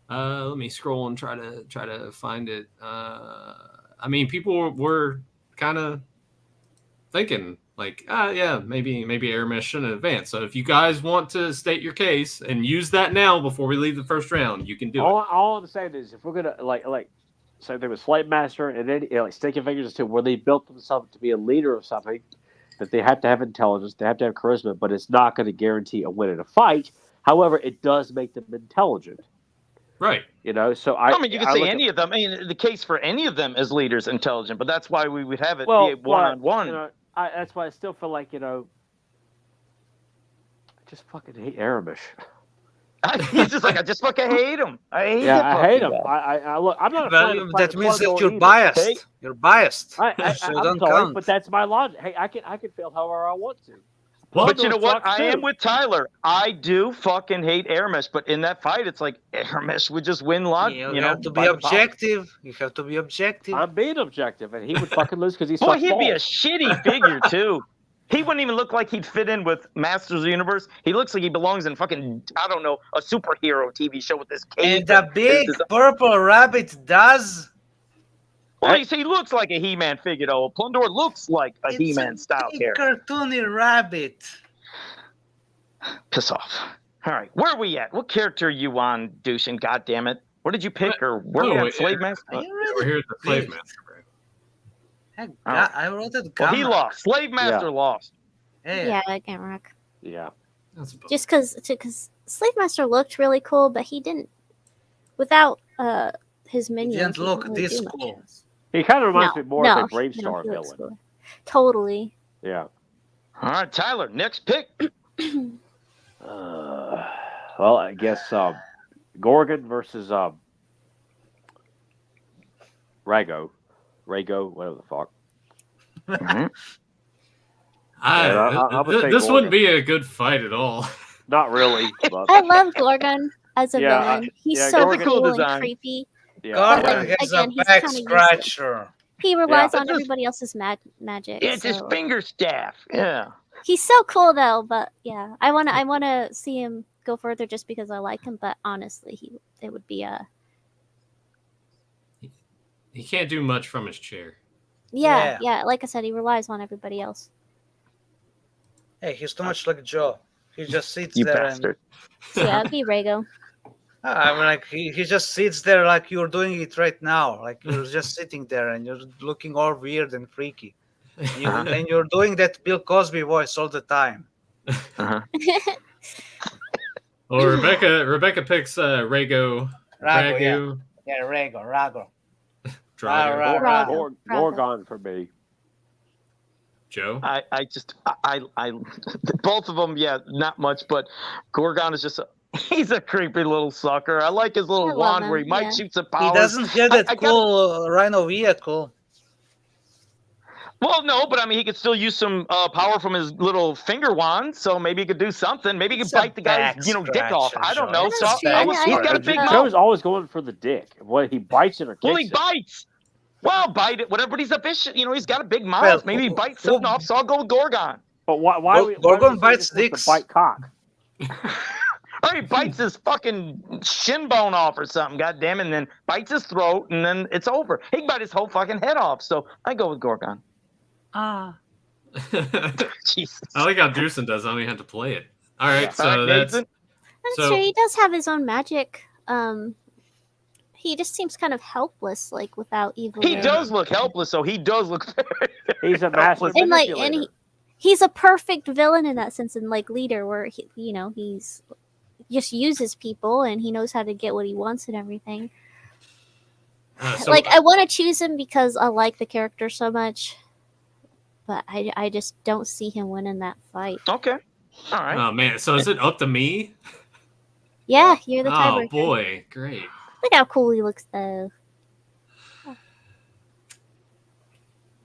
let me scroll and try to find it. I mean, people were kind of thinking like, yeah, maybe Aramis shouldn't advance. So if you guys want to state your case and use that now before we leave the first round, you can do it. All I'm saying is, if we're gonna like same thing with Slave Master, and then like Sticky Fingers too, where they built themselves to be a leader of something, that they have to have intelligence, they have to have charisma, but it's not going to guarantee a win in a fight. However, it does make them intelligent. Right. You know, so I mean, you could say look any of them. I mean, the case for any of them as leaders intelligent, but that's why we would have it well, be one-on-one. You know, that's why I still feel like, I just fucking hate Aramis. He's just like, I just fucking hate him. I hate Yeah, that I hate fucking him. guy. Look, I'm not a fan of that means that Pluggo you're either. biased. Hey. You're biased. So I'm don't sorry, count. but that's my logic. Hey, I can feel however I want to. Well, But you know what? Sucks I am too. with Tyler. I do fucking hate Aramis, but in that fight, it's like Aramis would just win You have to be by the power. objective. You have to be objective. I'm being objective, and he would fucking lose because he's Boy, sucks he'd be a balls. shitty figure too. He wouldn't even look like he'd fit in with Masters of the Universe. He looks like he belongs in fucking, I don't know, a superhero TV show with this cape. And the big purple rabbit does. Well, he looks like a He-Man figure, though. Plundor looks like a It's He-Man style big character. cartoony rabbit. Piss off. All right, where are we at? What character are you on, Dushin? God damn it. What did you pick? Or where are we Oh, at? Slave Master? Are you We're really here at the Slave big? Master. Right? I wrote it. Well, he lost. Slave Master lost. Hey, Yeah, I can't rock. Yeah. That's a bummer. Just because Slave Master looked really cool, but he didn't. Without his minions, didn't he look really this do much cool. else. He kind of reminds No, me more no, of a no, Bravestar he looks villain. cool. Totally. Yeah. All right, Tyler, next pick. Well, I guess Gorgon versus Rago, whatever the fuck. Mhm. I would say This Gorgon. wouldn't be a good fight at all. Not really. But, I love Gorgon as a Yeah, villain. He's yeah, so Gorgon- cool Cool and design. creepy. yeah. Gordon But has again, a he's back kinda useless. scratcher. He relies Yeah. on everybody else's magic. It's his so- finger staff. Yeah. He's so cool though, but yeah, I wanna see him go further just because I like him. But honestly, it would be He can't do much from his chair. yeah. Like I said, he relies on everybody else. Hey, he's too much like Joe. He just sits You there bastard. So yeah, it'd be Rago. I mean, like he just sits there like you're doing it right now. Like you're just sitting there and you're looking all weird and freaky. And you're doing that Bill Cosby voice all the time. Uh-huh. Well, Rebecca picks Rago, Rago, Ragu, yeah, Rago. Drago, Rago. Gorgon for me. Joe. I both of them, yeah, not much, but Gorgon is just he's a creepy little sucker. I like his little I love wand him, where he might yeah. shoot some He powers. doesn't have that I cool rhino vehicle. Well, no, but I mean, he could still use some power from his little finger wand, so maybe he could do something. Maybe he could It's a bite the guy's, back dick off. I don't know. scratcher, So Joe. I he's understand. got a big Joe's mouth. always going for the dick. What he bites it or Well, kicks he it. bites. Well, bite it, whatever. But he's a vicious. He's got a big mouth. Well, Maybe he bites something well- off. So I'll go with Gorgon. But why? Gorgon bites dicks. dicks. To bite cock. Or he bites his fucking shin bone off or something. God damn it! And then bites his throat, and then it's over. He can bite his whole fucking head off. So I go with Gorgon. Ah. Jesus. I like how Dewson does. I only had to play it. All right, Yeah. so All right, that's Nathan? That's So- true. He does have his own magic. He just seems kind of helpless, like without evil. He there. does look helpless, so he does look very He's a master And like, manipulator. he's a perfect villain in that sense, and like leader, where he's just uses people and he knows how to get what he wants and everything. Like I want to choose him because I like the character so much, but I just don't see him winning that fight. Okay. All right. Oh man, so is it up to me? Yeah, you're the Oh tiebreaker. boy, great. Look how cool he looks though.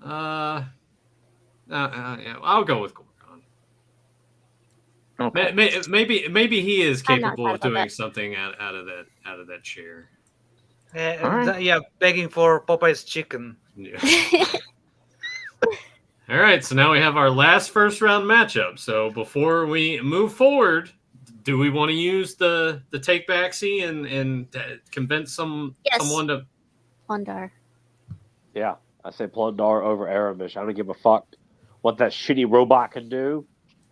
Yeah, I'll go with Gorgon. Okay. Maybe he is I'm not capable glad of about doing that. something out of that chair. Alright. Yeah, begging for Popeye's chicken. Yeah. All right, so now we have our last first round matchup. So before we move forward, do we want to use the take backseat and convince someone to? Plundar. Yeah, I say Plundar over Aramis. I don't give a fuck what that shitty robot can do.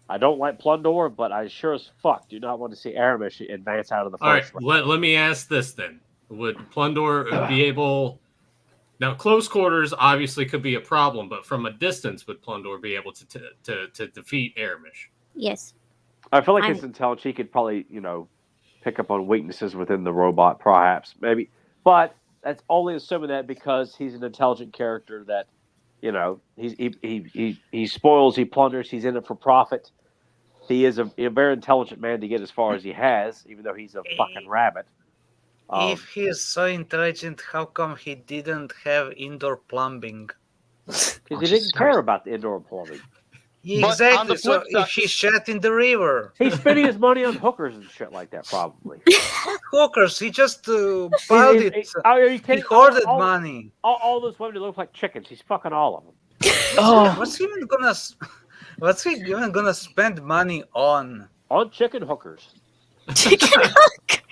I don't like Plundar, but I sure as fuck do not want to see Aramis advance out of the All right, first round. let me ask this then: would Plundar be able? Now, close quarters obviously could be a problem, but from a distance, would Plundar be able to defeat Aramis? Yes. I feel like his intelligence, he could probably, pick up on weaknesses within the robot, perhaps, maybe. But that's only assuming that because he's an intelligent character that, he spoils, he plunders, he's in it for profit. He is a very intelligent man to get as far as he has, even though he's a fucking rabbit. If he is so intelligent, how come he didn't have indoor plumbing? Because he didn't care about the indoor plumbing. Exactly. So if he shat in the river, he's spending his money on hookers and shit like that, probably. Hookers. He just piled it. He hoarded money. All those women look like chickens. He's fucking all of them. What's he even gonna spend money on? On chicken hookers. Chicken hookers.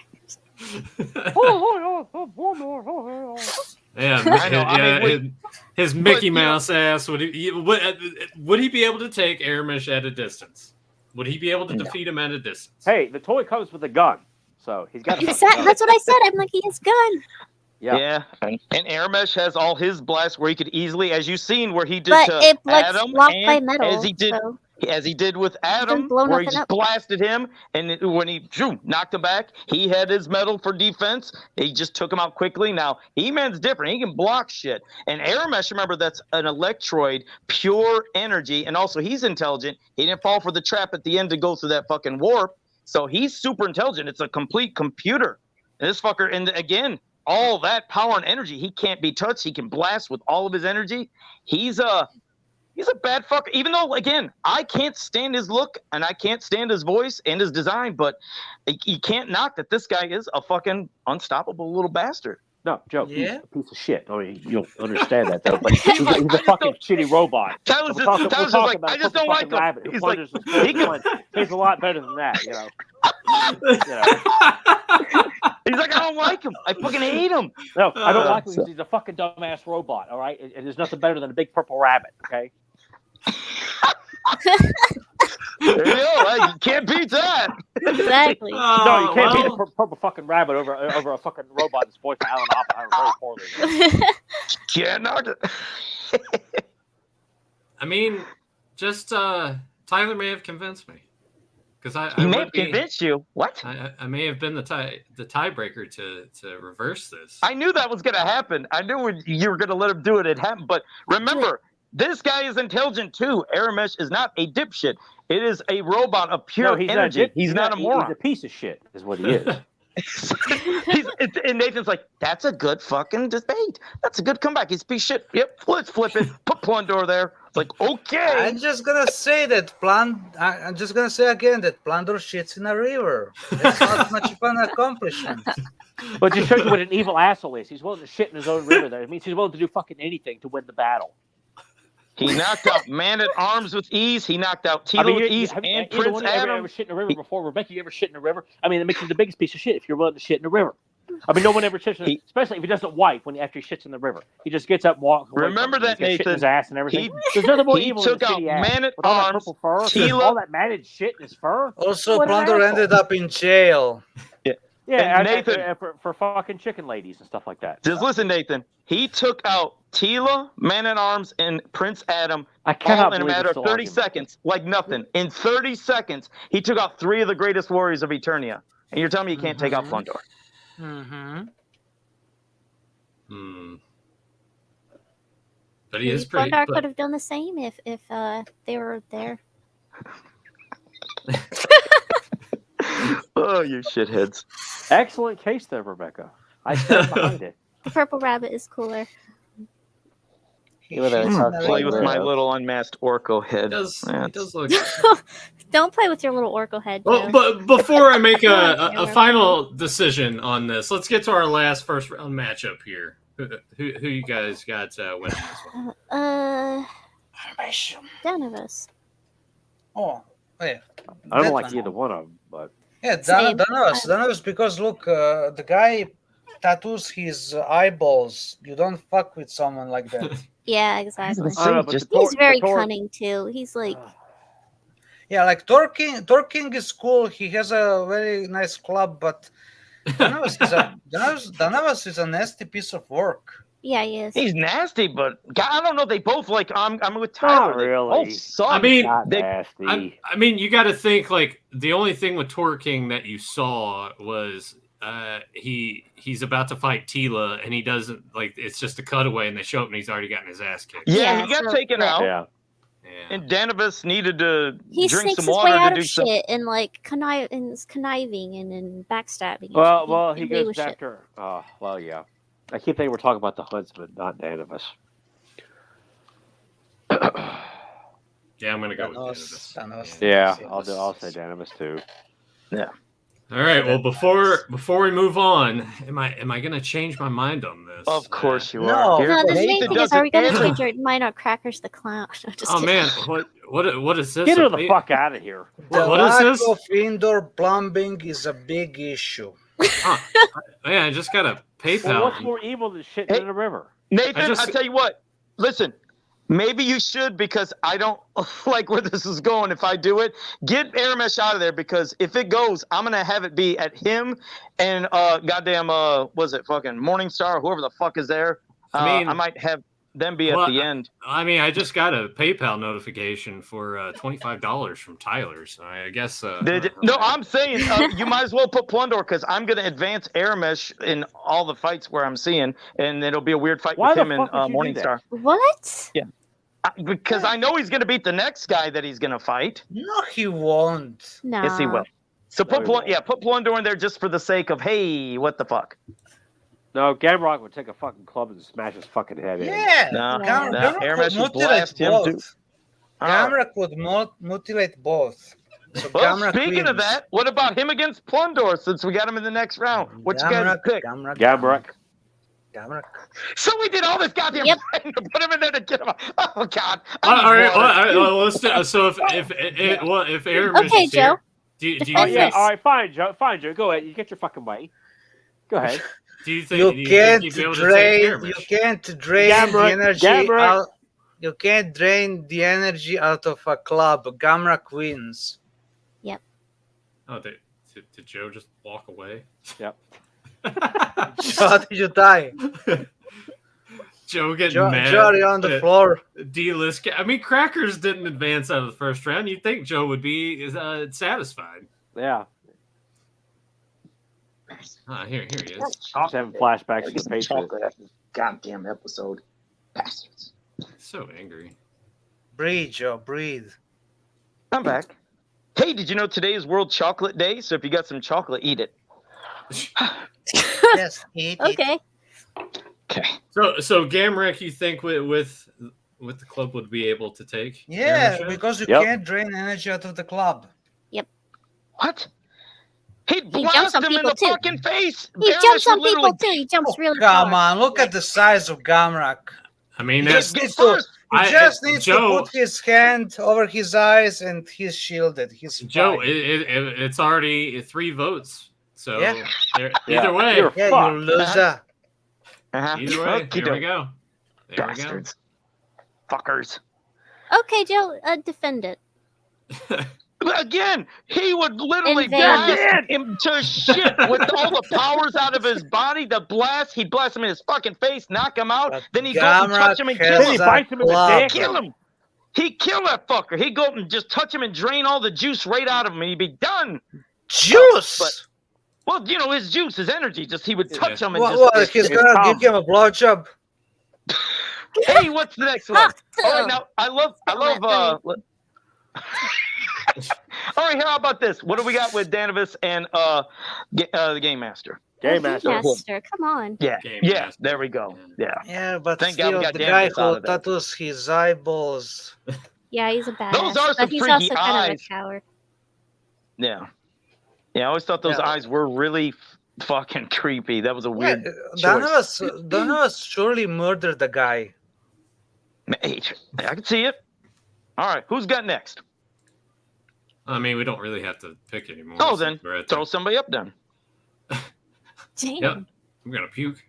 Yeah, I know. His Mickey Mouse ass. Would he be able to take Aramis at a distance? Would he be able to defeat him at a distance? Hey, the toy comes with a gun, so he's got. That's what I said. I'm like, he has gun. Yeah. And Aramis has all his blasts where he could easily, as you've seen, where he did But to it like Adam, blocked and by metal. as he did with Adam, blow where he nothing just up. blasted him, and when he knocked him back, he had his metal for defense. He just took him out quickly. Now, He-Man's different. He can block shit. And Aramis, remember, that's an electroid, pure energy, and also he's intelligent. He didn't fall for the trap at the end to go through that fucking warp, so he's super intelligent. It's a complete computer. And this fucker, and again, all that power and energy, he can't be touched. He can blast with all of his energy. He's a bad fucker. Even though, again, I can't stand his look and I can't stand his voice and his design, but you can't knock that this guy is a fucking unstoppable little bastard. No, Joe, he's a piece of shit. I mean, you'll understand that, though. But he's a fucking shitty robot. That was just like, I just don't like him. He's like, he's a lot better than that, He's like, I don't like him. I fucking hate him. No, I don't like him because he's a fucking dumbass robot, all right? And there's nothing better than a big purple rabbit, okay? There you go. You can't beat that. Exactly. No, you can't beat a purple fucking rabbit over a fucking robot that's voiced by Alan Oppenheimer very poorly. Can't knock it. I mean, just Tyler may have convinced me. He may have convinced you. What? I may have been the tiebreaker to reverse this. I knew that was going to happen. I knew you were going to let him do it. It happened. But remember, this guy is intelligent too. Aramis is not a dipshit. It is a robot of pure energy. He's not a moron. He's a piece of shit, is what he is. And Nathan's like, that's a good fucking debate. That's a good comeback. He's a piece of shit. Yep, let's flip it. Put Plundor there. It's like, okay. I'm just gonna say that I'm just gonna say again that Plundor shits in a river. That's not much of an accomplishment. But just shows you what an evil asshole is. He's willing to shit in his own river. There, it means he's willing to do fucking anything to win the battle. He knocked out Man-at-Arms with ease. He knocked out Tito with ease and Prince Adam. Ever shit in a river before? Rebecca, you ever shit in a river? I mean, it makes you the biggest piece of shit if you're willing to shit in a river. I mean, no one ever shits, especially if he doesn't wipe after he shits in the river. He just gets up, walks. Remember that, Nathan? Shit in his ass and everything. There's nothing more evil than shitty ass. Man-at-Arms, all that matted shit in his fur. Also, Plundor ended up in jail. Yeah. Yeah, And and Nathan- for fucking chicken ladies and stuff like that. Just listen, Nathan. He took out Tila, Man-at-Arms, and Prince Adam I all cannot in a believe matter we're of still 30 arguing. seconds, like nothing. In 30 seconds, he took out 3 of the greatest warriors of Eternia. And you're telling me you can't take out Plundor? Mm-hmm. But he is Maybe pretty. Plundar but- could have done the same if they were there. Oh, you shitheads. Excellent case there, Rebecca. I stand behind it. The purple rabbit is cooler. Even though it's He's not not Play like with my that. little unmasked Orko He head. does, he That's- does look. Don't play with your little Orko head, Joe. Well, but before I make Yeah, a we're final decision on this, let's get to our last first round matchup here. Who you guys got winning this one? None of us. Oh, yeah. I don't That like one. either one of them, but Yeah, Same. Danos, because look, the guy tattoos his eyeballs. You don't fuck with someone like that. Yeah, exactly. I don't know, but Just- the He's tor- very the tor- cunning too. He's like, Yeah, like Torking is cool. He has a very nice club, but Danos is a nasty piece of work. yeah, he is. He's nasty, but God, I don't know. They both like I'm with Tyler. Not They really. both suck. I mean, not they- nasty. I mean, you got to think like the only thing with Torking that you saw was he's about to fight Tila, and he doesn't like it's just a cutaway, and they show up, and he's already gotten his ass kicked. yeah, Yeah, he got so- taken out, Yeah. Yeah. and Danavis needed to He drink sneaks some his way water to out do of something. shit and like conniving and backstabbing. and Well, shit. well, he can do goes shit. after. Well, yeah. I keep thinking we're talking about the Huntsman, not Danavis. Yeah, I'm gonna go with Danos. Danavis. Yeah, I'll say Danavis too. All right. Well, before we move on, am I gonna change my mind on this? Of course you No. are. No, the main Nathan thing is, does are we it going to every- change your mind on Crackers the Clown? No, just Oh kidding. man, what is this? Get A her the pa- fuck out of here. The What is lack this? of indoor plumbing is a big issue. Man, I just got a PayPal. Well, what's more evil than shit Hey. in the river? Nathan, I just- I tell you what. Listen, maybe you should because I don't like where this is going. If I do it, get Aramesh out of there because if it goes, I'm gonna have it be at him and goddamn was it fucking Morningstar or whoever the fuck is there. I mean- I might have them be Well, at the end. I mean, I just got a PayPal notification for $25 from Tyler, so I guess. No, I'm saying you might as well put Plundor because I'm gonna advance Aramesh in all the fights where I'm seeing, and it'll be a weird fight Why with the him and fuck would you do Morningstar. What? Because I know he's gonna beat the next guy that he's gonna fight. No, he won't. No. Yes, he will. So No, he won't. put Plundor in there just for the sake of hey, what the fuck? No, Gamrock would take a fucking club and smash his fucking head in. Yeah. No, Yeah. no, Gamrak Aramesh would would mutilate blast him too. both. All right. Gamrak would mutilate both. So Well, Gamrak speaking of wins. that, what about him against Plundor since we got him in the next round? What you guys pick? Gamrock. Gamrak. So we did all this goddamn Yep. thing to put him in there to get him out. Oh, God. all right. I Well, need all right, well, let's do, so if Aaron Okay, is here, Joe. do you Defend Oh, think yeah, this. all right, fine, Joe. Fine, Joe. Go ahead. You get your fucking way. Go ahead. do you think You do you can't think you'd be able to take drain. Aaron? You can't drain Gamrak, the energy Gamrak. out. You can't drain the energy out of a club. Gamrak wins. Oh, did Joe just walk away? Yep. How did you die? Joe getting mad. Jory on the that floor. D-list. I mean, Crackers didn't advance out of the first round. You'd think Joe would be satisfied. Yeah. Here he is. Just having flashbacks to the Patriots. after this goddamn episode. Bastards. So angry. Breathe, Joe. Breathe. I'm back. Hey, did you know today is World Chocolate Day? So if you got some chocolate, eat it. Yes. Eat it. Okay. Okay. So Gamrek, you think with the club would be able to take? Yeah, Aaron Shaw? because you Yep. can't drain energy out of the club. What? He'd He jumps blast on him in people the too. fucking face. He Aramesh jumps would on people literally- too. He jumps really Come far. on, look at the size of Gamrak. I mean, He that's just gets to- first. He just needs Joe. to put his hand over his eyes and he's shielded. He's Joe. fine. It's already 3 votes. So Yeah. Yeah. either way, You're Yeah, fucked. you loser. Uh-huh. either way, Okey there we doke. go. There Bastards. Fuckers. Okay, Joe, defend it. we go. Again, he would literally In vain. blast him to shit with all the powers out of his body. The blast, he'd blast him in his fucking face, knock him out. But Then he'd go up and touch him and kill Then he him. bites him in the club. dick. Kill him. He'd kill that fucker. He'd go up and just touch him and drain all the juice right out of him. And he'd be done. Juice. But- Well, you know, his juice, his energy, just he would touch him and What, just. he's gonna give him a blowjob? Hey, what's the next one? All right, now I love. All right, how about this? What do we got with Danovis and the Game Master? Game Master. Master, come on. Yeah, Game yeah, Master. there we go. Yeah. Yeah, but Thank God still, we got the Danovis guy out who of that. tattoos his eyeballs. Yeah, he's a badass. Those are some but he's freaky also kind of eyes. a coward. Yeah. Yeah, I always thought those Yeah. eyes were really fucking creepy. That was a weird choice. Danovas surely murdered the guy. Hey, I can see it. All right, who's got next? I mean, we don't really have to pick anymore. Oh, since then we're at throw the- somebody up then. Damn. Yep. I'm gonna puke.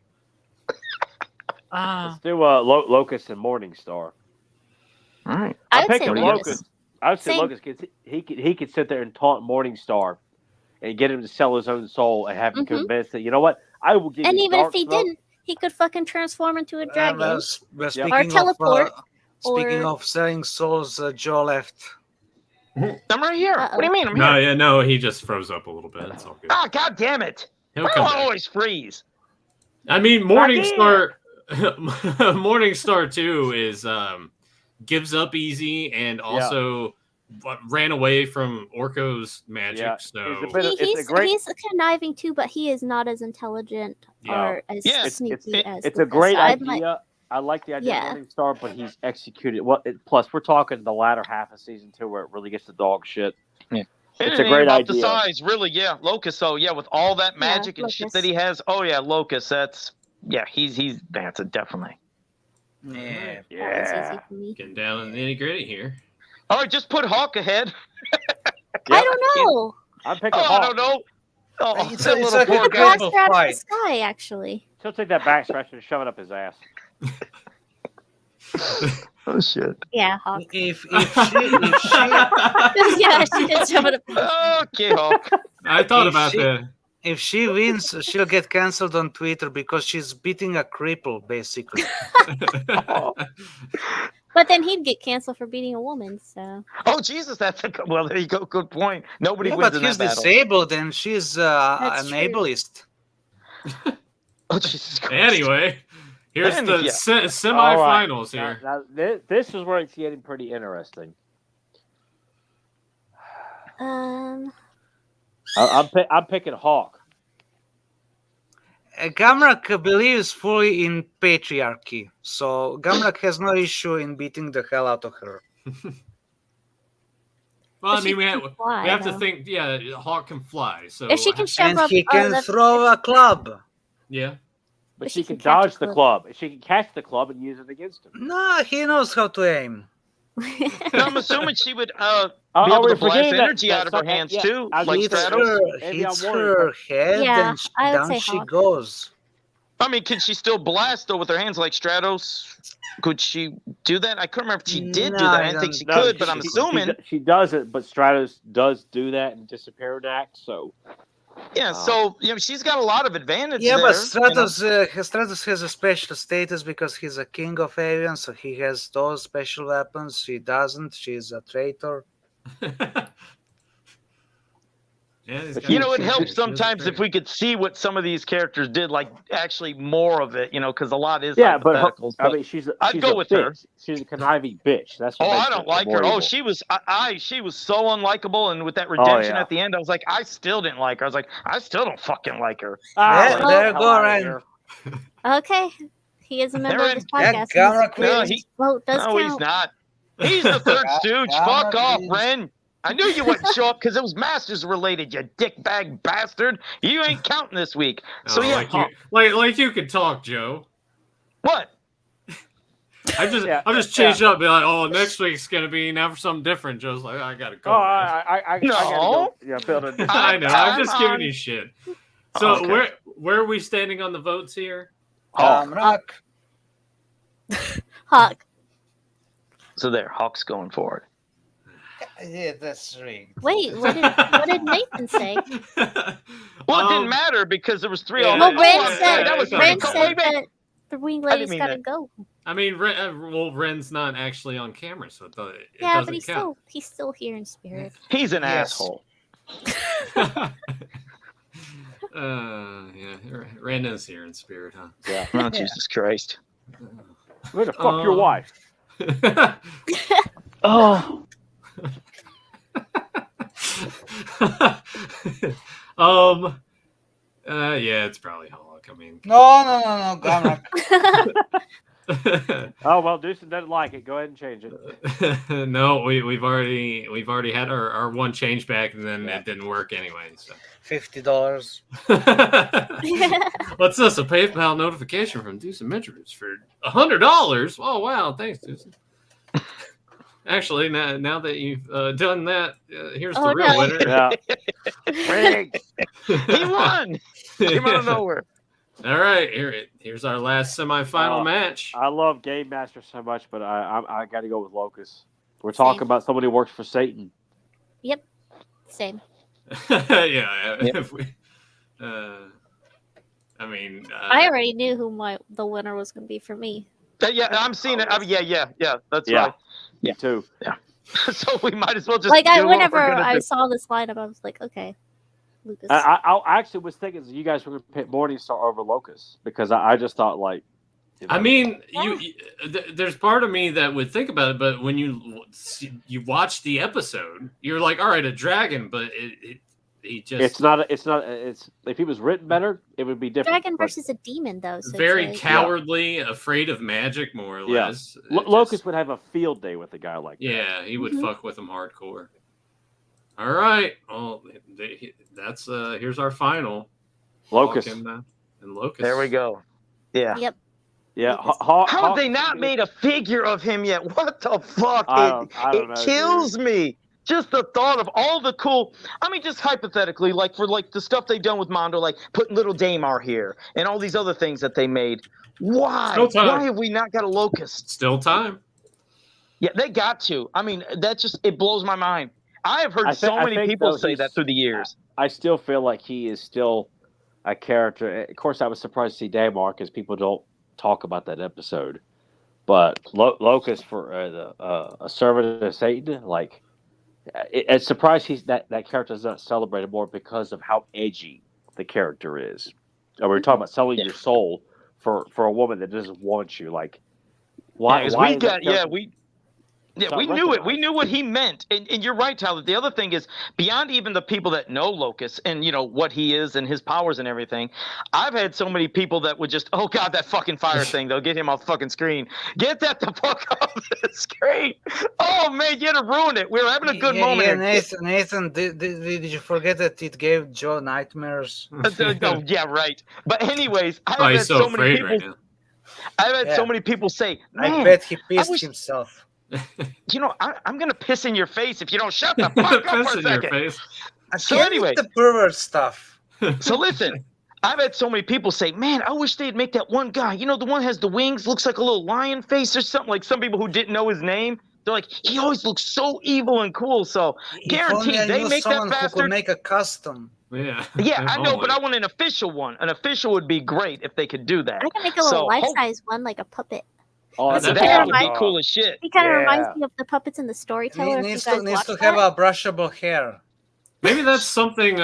Let's do Locust and Morningstar. All right. I I'm would say picking Locust. Locust. I would say Same. Locust because he could sit there and taunt Morningstar and get him to sell his own soul and have him convinced that, you know what, I will give And you even if dark he smoke. didn't, he could fucking transform into a dragon. Speaking Or teleport, speaking or- of selling souls, Joe left. I'm right here. Uh-oh. What do you mean? I'm No, here. yeah, no, he just froze up a little bit. It's all good. Ah, god damn it! He'll Why do come I back. always freeze? I mean, Morningstar, Morningstar 2 is gives up easy and also ran away from Orko's magic. Yeah. So It's a bit of- it's a great- He's conniving too, but he is not as intelligent or as Yeah, sneaky as. It's a Lucas. great I idea. might- I like the idea Yeah. of Morningstar, but he's executed. Plus, we're talking the latter half of season 2 where it really gets the dog shit. It It's a ain't great about the idea. size, really. Yeah, Locust. So yeah, with all that magic and shit Locust. that he has. Oh yeah, Locust. That's that's a definitely. Yeah. That was easy for me. getting down in the nitty gritty here. All right, just put Hawk ahead. I don't know. I'm picking Oh, Hawk. I don't know. Oh, It's that a- it's little a poor good guy. grab. Black out of the fight. sky, actually. He'll take that back scratcher and shove it up his ass. Oh shit. Yeah, Hawk. If she Yeah, she did shove it up. Okay, Hawk. I thought If about she- that. if she wins, she'll get cancelled on Twitter because she's beating a cripple, basically. But then he'd get canceled for beating a woman, so. Oh Jesus, that's a good. Well, there you go. Good point. Nobody Yeah, wins but in he's that battle. disabled and she's That's an true. ableist. Oh Jesus Christ. anyway, here's And- the yeah. semifinals here. Now, this is where it's getting pretty interesting. I'm picking Hawk. Gamrak believes fully in patriarchy, so Gamrak has no issue in beating the hell out of her. Well, I But she mean, can fly, we have to though. think. Yeah, Hawk can fly. So If she can shove And up, he can that's- throw a club. yeah. But she she can can catch dodge a the club. club. She can catch the club and use it against him. No, he knows how to aim. No, I'm assuming she would be Oh, able we're to blast forgetting that- energy out of her that- hands yeah, too, I was like gonna say- Stratos. Maybe Hits I'm worried. her head Yeah, and I would down say she Hawk. goes. I mean, can she still blast though with her hands like Stratos? Could she do that? I couldn't remember if she did do No, that. I I didn't think she don't- No, could, but I'm assuming. she does it. But Stratos does do that and disappear act. So Yeah, so she's got a lot of advantage. Yeah, there, but you know? Stratos has a special status because he's a king of aliens, so he has those special weapons. She doesn't. She's a traitor. Yeah, these But guys You know, are it helps great. sometimes if we could see what some of these characters did, like actually more of it, because a lot is yeah, but hypotheticals. I mean, she's I'd go a with her. bitch. She's a conniving bitch. That's what Oh, makes I don't like her. memorable. Oh, she was so unlikable, and with that redemption yeah. at the end, I was like, I still didn't like her. I was like, I still don't fucking like her. Yeah, well, there Hell you go, outta Ryan. here. Okay. He is a member of this Yeah, podcast. Gamrak No, His he- vote does No, he's count. not. He's the third stooge. Fuck off, is- Ren. I knew you wouldn't show up because it was Masters related, you dickbag bastard. You ain't counting this week. So Oh, yeah, like you could talk, Joe. what? I just Yeah, I'll just change it up. Be like, oh, next week's gonna be now for something different. Joe's like, I gotta go. Oh, man." I No. gotta go. Yeah, build it. I know. I'm just I'm giving on. you shit. So Okay. where are we standing on the votes here? Gamrak. Hawk. So there, Hawk's going forward. Yeah, that's rigged. Wait, what did Nathan say? Well, it didn't matter because there was 3 yeah. Well, already. Ren yeah, said, that was Ren pretty said cool. that the wing I didn't lady's mean gotta that. go. I mean, Ren's not actually on camera, so it Yeah, doesn't but count. he's still here in spirit. He's an Yes. asshole. Yeah, Ren is here in spirit, huh? Yeah. Oh, Jesus Christ. Where the fuck your wife? Oh. Yeah, it's probably Hulk. I mean, No, Gamma. Oh well, Deucin doesn't like it. Go ahead and change it. no, we've already had our one change back, and then Yeah. it didn't work anyway. So. $50. What's this? A PayPal notification from Deucin Mitchers for $100. Oh wow, thanks, Deucin. Actually, now that you've done that, here's the real no. winner. Yeah. Rigged. He won. Came out of nowhere. All right, here's our last semifinal Oh. match. I love Game Master so much, but I got to go with Locust. We're talking Same. about somebody who works for Satan. Yep. Same. Yeah, Yep. if we, I mean, I already knew who the winner was going to be for me. Yeah, I'm seeing it. Yeah. That's Yeah. right. Me too. So we might as well just Like, do what we're whenever gonna I do. saw this lineup, I was like, okay, Lucas. I actually was thinking you guys were going to pick Morningstar over Locust because I just thought like. I mean, there's part of me that would think about it, but when you watch the episode, you're like, all right, a dragon, but he just It's not. It's if he was written better, it would be different. Dragon but versus a demon, though. So very it's like, cowardly, afraid of magic, more or Yeah. less. Locust would have a field day with a guy like that. Yeah, he would Mhm. fuck with him hardcore. All right, well, that's here's our final. Locust. Hawk and Locust. There we go. Yeah. Yep. Yeah. Locust. How have Hawk- they not made a figure of him yet? What the fuck? I don't know, It kills me. Just the thought of all the cool. I mean, just hypothetically, like for like the stuff they've done with Mondo, like putting Little Damar here and all these other things that they made. Why? Still time. Why have we not got a Locust? Still time. Yeah, they got to. I mean, that just it blows my mind. I have heard I so many think, people though, say he's- that through the years. I still feel like he is still a character. Of course, I was surprised to see Damar because people don't talk about that episode. But Locust for a servant of Satan, like it's surprised that character is not celebrated more because of how edgy the character is. And we're talking about selling your soul for a woman that doesn't want you. Like why? Yeah, 'cause why we is that got character- Yeah, not we knew it. We recognized. knew what he meant. And you're right, Tyler. The other thing is, beyond even the people that know Locust and, you know, what he is and his powers and everything, I've had so many people that would just, oh, God, that fucking fire thing. They'll get him off the fucking screen. Get that the fuck off the screen. Oh, man, you had to ruin it. We were having a good moment. Yeah, here. Nathan, did you forget that it gave Joe nightmares? Oh, yeah, right. But anyways, Oh, I've he's had so so many afraid people. right now. I've had so Yeah. many people say, I man, bet he pissed wish- himself. you know, I'm going to piss in your face if you don't shut the fuck up Piss for a in your second. face. So Get anyway. the pervert stuff. So listen, I've had so many people say, man, I wish they'd make that one guy. You know, the one has the wings, looks like a little lion face or something. Like some people who didn't know his name. They're like, he always looks so evil and cool. So guaranteed If only I they knew make that someone who could bastard. make a custom. Yeah. Yeah, I know, Only. but I want an official one. An official would be great if they could do that. I can make a So, little hope- life-size one, like a puppet. Oh, That's That kinda would be reminds- cool as shit. He kind of Yeah. reminds me of the puppets in the Storyteller. If you Needs guys to watch have that. a brushable hair. Maybe that's something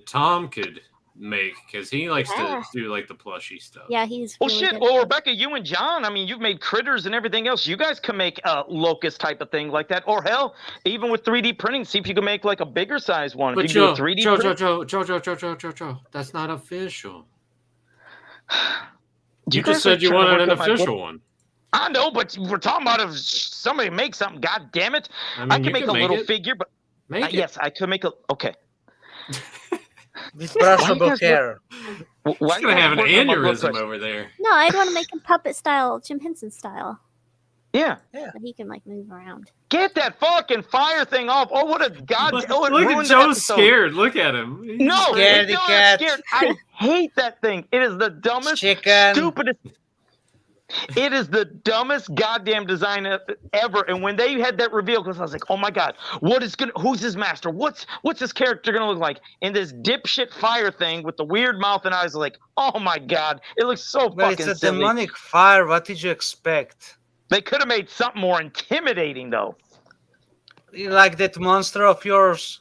Tom could make because he likes to Yeah. do like the plushy stuff. Yeah, he's. Well, really shit. good. Well, Rebecca, you and John, I mean, you've made critters and everything else. You guys can make a locust type of thing like that. Or hell, even with 3D printing, see if you can make like a bigger size one. But if you can Joe, do a 3D Joe, print. Joe, that's not official. You You guys just said are you trying to wanted an work up my official one. I know, but we're talking about if somebody makes something. God damn it! I I, mean, you can make a can little it. figure, but Make it. yes, I could make a. Okay, With Why you brushable guys hair. Why He's gonna you have an working on my blood aneurysm pressure? over there. No, I'd want to make him puppet style, Jim Henson style, Yeah, so he can like move around. get that fucking fire thing off! Oh, what a god! Look, Oh, it look at ruined the Joe's episode. scared. Look at him. He's No, afraid. Scaredy he's not cat. scared. I hate that thing. It is the dumbest, Chicken. stupidest. It is the dumbest goddamn design ever. And when they had that reveal, because I was like, oh my god, who's his master? What's this character gonna look like? And this dipshit fire thing with the weird mouth and eyes, like, oh my god, it looks so Well, fucking it's a silly. demonic fire. What did you expect? They could have made something more intimidating, though. You like that monster of yours?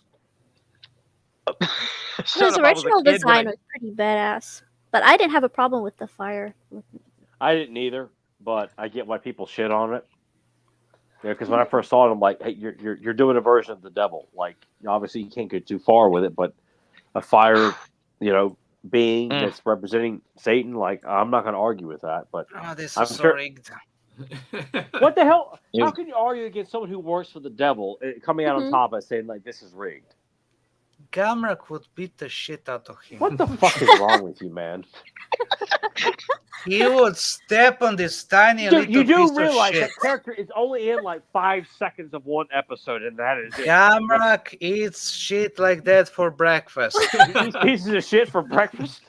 His original design was pretty badass, but I didn't have a problem with the fire. I didn't either, but I get why people shit on it. Yeah, because when I first saw it, I'm like, hey, you're doing a version of the devil. Like, obviously you can't go too far with it, but a fire, being that's representing Satan, like, I'm not going to argue with that. But This I'm is so sure- rigged. What the hell? How can you argue against someone who works for the devil coming out on top of saying, like, this is rigged? Gamrak would beat the shit out of him. What the fuck is wrong with you, man? He would step on this tiny Dude, you little do piece realize of shit. that character is only in like 5 seconds of one episode, and that is it. Gamrak eats shit like that for breakfast. These pieces of shit for breakfast.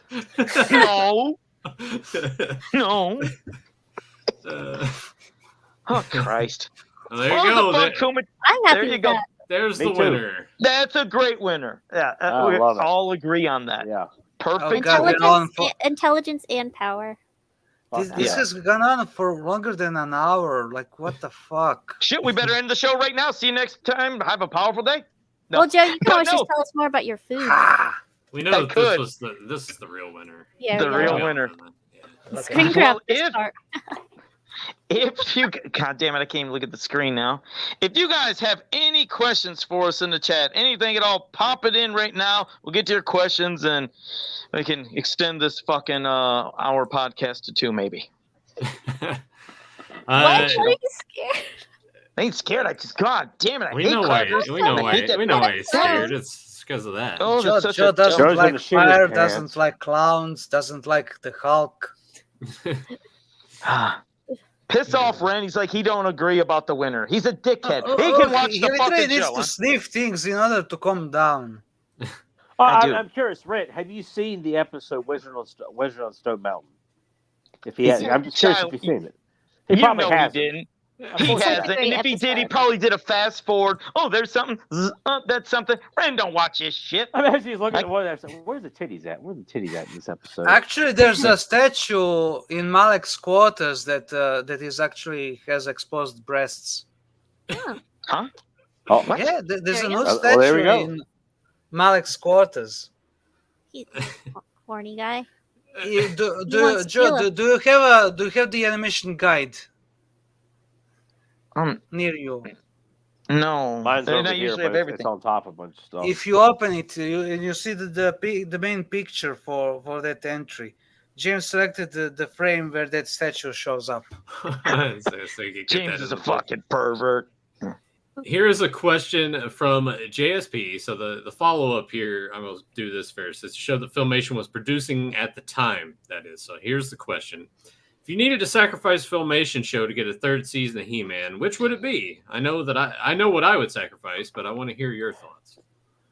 No. No. Oh, Christ. Well, there you go. I'm happy There you with go. that. There's Me the too. winner. That's a great winner. Yeah, I we love it. all agree on that. Yeah. Perfect. Oh, God, choice. we're on for- Intelligence and power. This has gone on for longer than an hour. Like, what the fuck? Shit, we better end the show right now. See you next time. Have a powerful day. No. Well, Joe, you can But always no. just tell us more about your food. We know I that could. this is the real winner. Yeah, The yeah. real winner. Yeah. Screen grab Well, to if- start. If you, God damn it, I can't even look at the screen now. If you guys have any questions for us in the chat, anything at all, pop it in right now. We'll get to your questions and we can extend this fucking hour podcast to 2 maybe. What are you scared? I ain't scared. I just, God damn it, I we hate know why. crackers. We know I why. hate that We know why fucking he's sound. scared. It's because of that. Oh, Joe, it's such Joe a doesn't Joe's like gonna shit his fire, pants. doesn't like clowns, doesn't like the Hulk. Piss off, Ren. He's like, he don't agree about the winner. He's a dickhead. Oh, He can watch he the literally fucking needs show. to Huh? sniff things in order to calm down. I do. I'm curious, Red. Have you seen the episode Wizard on Stone Mountain? If he has, I'm just curious if you've seen it. He You probably know he hasn't. didn't. Of He course It's hasn't. a And great if he did, he episode. probably did a fast forward. Oh, there's something. That's something. Ren don't watch this shit. I imagine he's looking at one episode. Where's the titties at? Where's the titties at in this episode? Actually, there's a statue in Malek's quarters that actually has exposed breasts. Huh? Oh, Yeah, there's a There you new go. Oh, there we statue go. in Malek's quarters. He's a horny guy. Do wants Joe, Sheila. do you have the animation guide near you? No. mine's They over don't here, usually but have it's everything. on top of a bunch of stuff. If you open it and you see the main picture for that entry, James selected the frame where that statue shows up. So you can get James that is in a the book. fucking pervert. Here is a question from JSP. So the follow up here, I'm going to do this first. It's to show that Filmation was producing at the time. That is. So here's the question: if you needed to sacrifice Filmation show to get a 3rd season of He-Man, which would it be? I know that I know what I would sacrifice, but I want to hear your thoughts.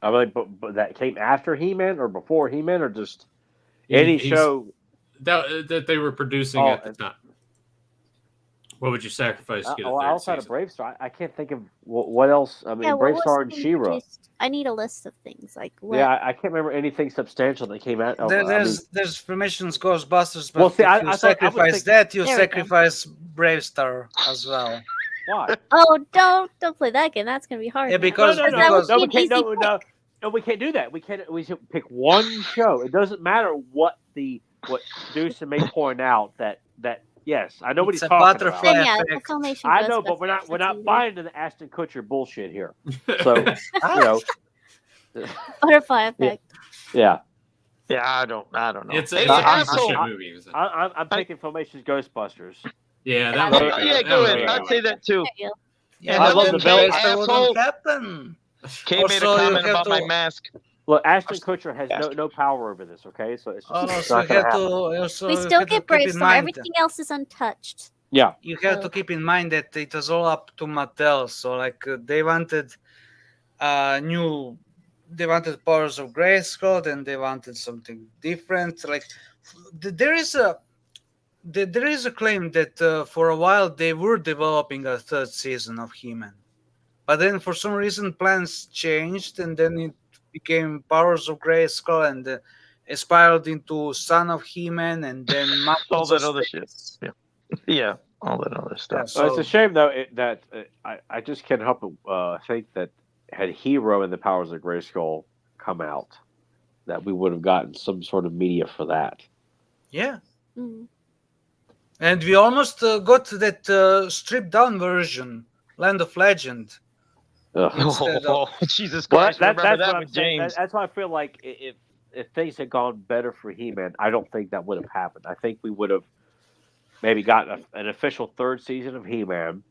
I mean, but that came after He-Man or before He-Man or just any He's- show? that they were producing Oh, at the time. What would you sacrifice to get a 3rd outside of season? Brave Star, I can't think of what else. I mean, Yeah, what Brave was Star and being She-Ra. produced? I need a list of things like what. Yeah, I can't remember anything substantial that came out. There's Filmation's Ghostbusters, but Well, see, if I you thought- I was sacrifice thinking- that, you There we go. sacrifice Brave Star as well. why? Oh, don't play that game. That's gonna be hard. Yeah, now. because- that because- would no, be we an can't. easy No, pick. no, we can't do that. We can't. We should pick one show. It doesn't matter what Deuce may point out that yes, I know what It's he's a talking butterfly. about. Then yeah, the effect. Filmation. I know, but we're not Ghostbusters, buying into the Ashton Kutcher bullshit here. So you know, Butterfly effect. yeah. Yeah, I don't know. It's Hey, a asshole. shit movie. Is it? I'm picking Filmation's Ghostbusters. Yeah, Yeah, that Oh, would be yeah, that go would ahead. be I'd good. say that too. There you go. Yeah, I but love then the villain. Brave Star Asshole. wouldn't happen. Kay made a Also, you comment have about my to- mask. Look, Ashton Kutcher has no power over this. Okay, so it's just Oh, it's so not you going have to to. happen. Also, We you still have to get keep Brave in Star. mind- Everything else is untouched. Yeah, You have to keep in mind that it was all up to Mattel. So, like, they wanted they wanted Powers of Grayskull, and they wanted something different. Like, there is there is a claim that for a while they were developing a third season of He-Man, but then for some reason plans changed, and then it became Powers of Grayskull, and it spiraled into Son of He-Man, and then all Masters that of other shit. Space. Yeah, all that other stuff. Yeah, Well, it's so- a shame though that I just can't help but think that had Hero and the Powers of Grayskull come out, that we would have gotten some sort of media for that. Yeah, Mm. and we almost got that stripped down version, Land of Legend. Ugh. Instead Oh, of- Jesus Well, Christ! Remember that's that what I'm with saying. James? That's why I feel like if things had gone better for He-Man, I don't think that would have happened. I think we would have maybe gotten an official third season of He-Man.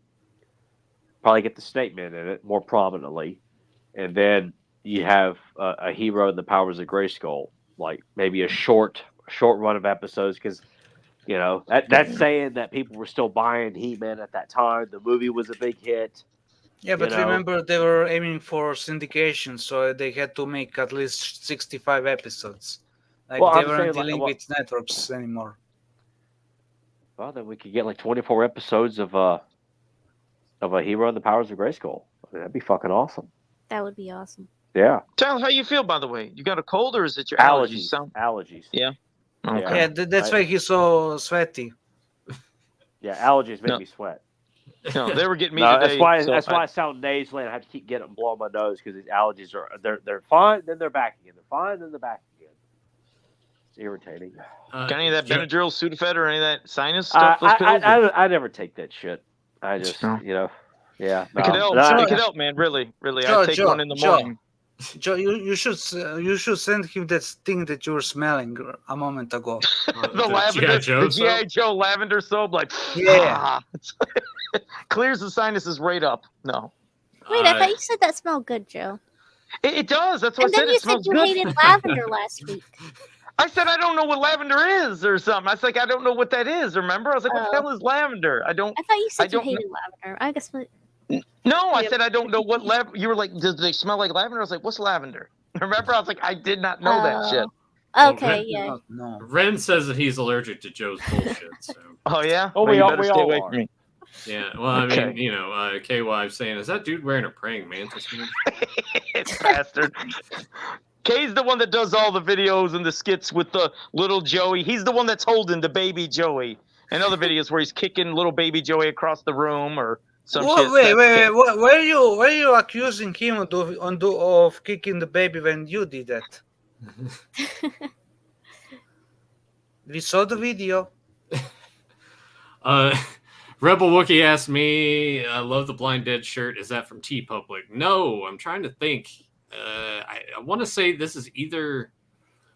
Probably get the Snake Man in it more prominently, and then you have a Hero and the Powers of Grayskull, like maybe a short run of episodes, because you know that's saying that people were still buying He-Man at that time. The movie was a big hit. Yeah, but You know. remember they were aiming for syndication, so they had to make at least 65 episodes. Like Well, they I'm weren't saying, dealing well, with networks anymore. well, then we could get like 24 episodes of a Hero and the Powers of Grayskull. I mean, that'd be fucking awesome. That would be awesome. Yeah. Tyler, how you feel, by the way? You got a cold or is it your allergies? Allergies. Yeah. Okay. Yeah. Yeah, that's why he's so sweaty. Yeah, allergies make No. me sweat. No, they were getting me No, today. that's why I sound nasally and I have to keep getting blowing my nose because these allergies they're fine, then they're back again. They're fine, then they're back again. It's irritating. Got any of that Joe- Benadryl, Sudafed, or any of that sinus stuff? Those pills? I never take that shit. I just No. yeah. It could help. No, It could help, man. Really. Joe, I take one in the Joe. morning. Joe, you should send him that thing that you were smelling a moment ago. The lavender, G.I. Joe the G.I. soap? Joe lavender soap, like Yeah. clears the sinuses right up. No, Wait, I thought you said that smelled good, Joe. it does. That's what And I then said. you It said smells you good. hated lavender last week. I said I don't know what lavender is or something. I was like, I don't know what that is. Remember? I was like, what the Oh. hell is lavender? I don't. I thought you I said you don't hated lavender. I guess No, I Yeah. said I don't know what you were like. Do they smell like lavender? I was like, what's lavender? Remember? I was like, I did not know that shit. Okay, Ren- yeah. No. Ren says that he's allergic to Joe's bullshit. So Oh yeah. Oh, Well, we you all- better we stay all away are. from me. yeah, well, I Okay. mean, you know, KY's saying, is that dude wearing a praying mantis? Man? Bastard. Kay's the one that does all the videos and the skits with the little Joey. He's the one that's holding the baby Joey. And other videos where he's kicking little baby Joey across the room or some shit. Wait, That's Kay. were you accusing him of kicking the baby when you did that? We saw the video. Rebel Wookie asked me, I love the Blind Dead shirt. Is that from T Public? No, I'm trying to think. I want to say this is either.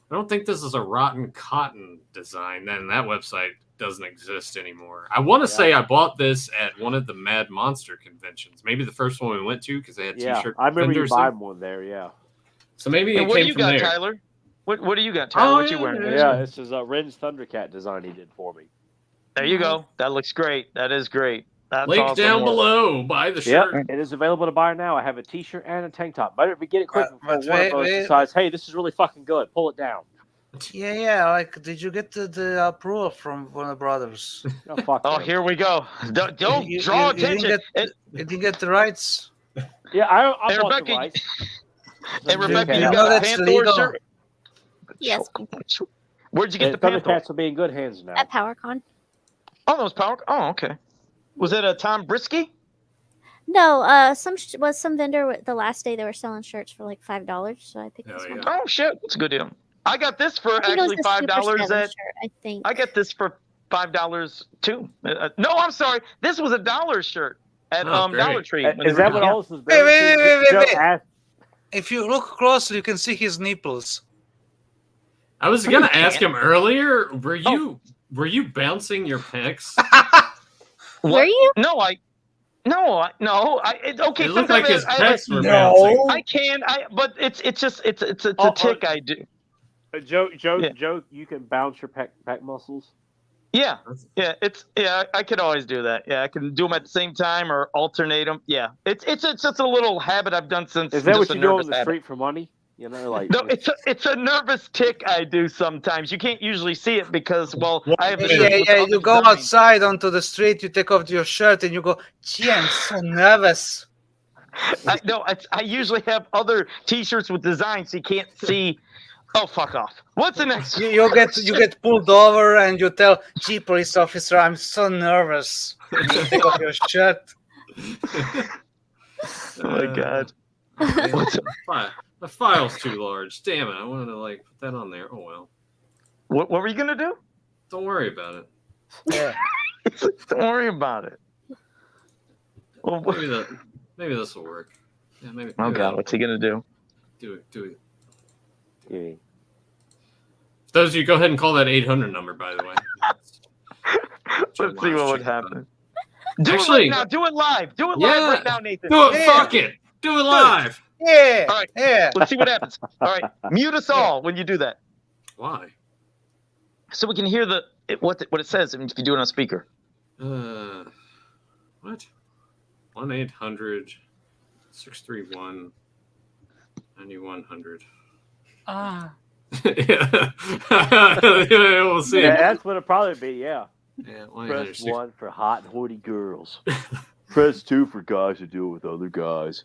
I don't think this is a Rotten Cotton design. Then that website doesn't exist anymore. I want to say I bought this at one of the Mad Monster conventions. Maybe the first one we went to because they had Yeah, t-shirt I remember you vendors there. buying one there. Yeah. So maybe Hey, it what do came you from got, there. Tyler? What do you got, Tyler? Oh, what you yeah, wearing? yeah. Yeah, this is Ren's Thundercat design he did for me. There you go. That looks great. That is great. That's Link awesome down work. below. Buy the shirt. Yep, it is available to buy now. I have a T-shirt and a tank top. Better if we get it quick before but one of us wait. decides, hey, this is really fucking good. Pull it down. Yeah. Like, did you get the approval from Warner Brothers? Oh, fuck Oh, them. here we go. Don't You- draw you didn't attention. get- You didn't get the rights. Yeah, I Hey, bought Rebecca, the rights. Hey, Rebecca, you you know got a that's Panther legal. shirt? Yes. Where'd you get the Panther? Thundercats will be in good hands now. At PowerCon. Oh, that was Power. Oh, okay. Was it a Tom Brisky? No, some vendor the last day they were selling shirts for like $5, so I picked Hell this yeah. one. Oh shit, that's a good deal. I got this for I think it was actually the Super $5 Seven at. shirt, I think. I got this for $5 too. No, I'm sorry. This was a $1 shirt at Oh, great. Dollar Tree. when they Is were that what doing- all this was Wait, built wait, to? wait, wait, Joe wait. asked- If you look closely, you can see his nipples. I was No, gonna you ask can't. him earlier. Were you bouncing your pecs? What? Were you? No, okay. It looked Sometimes like his I pecs were No. bouncing. I can. But it's a Oh, tick I do. Joe, Yeah. Joe, you can bounce your pec muscles. Yeah, I could always do that. Yeah, I can do them at the same time or alternate them. Yeah, it's just a little habit I've done since. Is that just what a you do on nervous the habit. street for money? You know, like No, it's a nervous tick I do sometimes. You can't usually see it because, well, I have the Yeah, shirts with yeah. other You go designs. outside onto the street, you take off your shirt, and you go, "Gee, I'm so nervous." I usually have other T-shirts with designs so you can't see. Oh, fuck off! What's the next? You get pulled over, and you tell, "Gee, police officer, I'm so nervous." And you take off your shirt. Oh my god! What's the file's too large. Damn it! I wanted to like put that on there. Oh well. What were you gonna do? Don't worry about it. Yeah. Don't worry about it. Well, Maybe this will work. Yeah, maybe. oh god, what's he gonna do? Do it. yeah. For those of you, go ahead and call that 800 number. By the way. Let's see what would happen. Do Actually- it right now. Do it live. Do it Yeah. live right now, Nathan. Do it. Yeah. Fuck it. Do it live. Yeah. All right. Yeah. Let's see what happens. All right, mute us all when you do that, Why? so we can hear what it says if you do it on speaker. What? 1-800-631-9100. Ah. Yeah. We'll see. Yeah, that's what it'd probably be. Yeah. Yeah, Press 1 for hot and horny girls. Press 2 for guys who do it with other guys.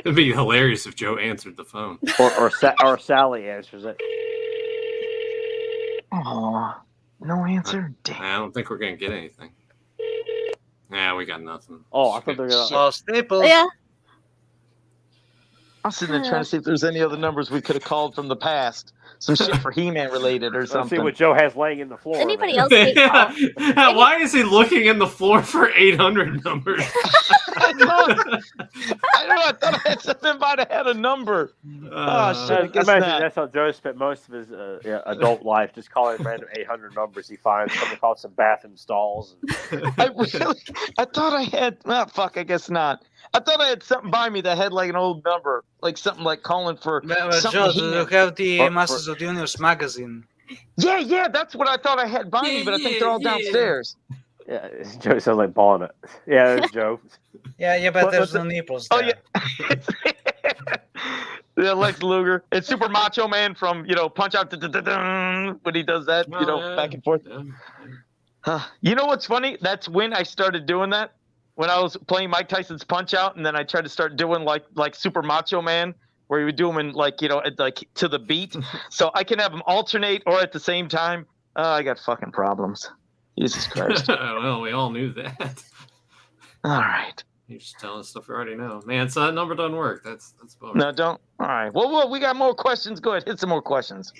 It'd be hilarious if Joe answered the phone. Or Sally answers it. Oh, no answer. Damn. I don't think we're gonna get anything. Yeah, we got nothing. Oh, I thought they were gonna. Oh, Staples. Yeah. I'm sitting there trying to see if there's any other numbers we could have called from the past. Some shit for He-Man related or Let's see something. what Joe has laying in the floor. Anybody man. else take call? Yeah, why is he looking in the floor for 800 numbers? I don't know. I thought I had something about I had a number. Oh, shit. I guess Imagine not. that's how Joe spent most of his adult life, just calling random 800 numbers he finds, coming across some bathroom stalls. I thought I had. Oh, fuck. I guess not. I thought I had something by me that had like an old number, like something like calling for. something Joe, do He-Man. you have the For- Masters of the Universe magazine? Yeah, that's what I thought I had by me, but I think they're all Yeah. downstairs. Yeah, Joe sounds like balling it. Yeah, there's Joe. Yeah, but What's there's no nipples Oh there. yeah. Yeah, Lex Luger. It's Super Macho Man from Punch Out when he does that, Yeah. back and forth. Yeah. You know what's funny? That's when I started doing that. When I was playing Mike Tyson's Punch Out, and then I tried to start doing like Super Macho Man, where he would do them in like to the beat. So I can have them alternate or at the same time. I got fucking problems. Jesus Christ. Well, we all knew that. All right. You're just telling stuff you already know. Man, so that number doesn't work. That's bummer. No, don't. All right. Well, we got more questions. Go ahead. Hit some more questions.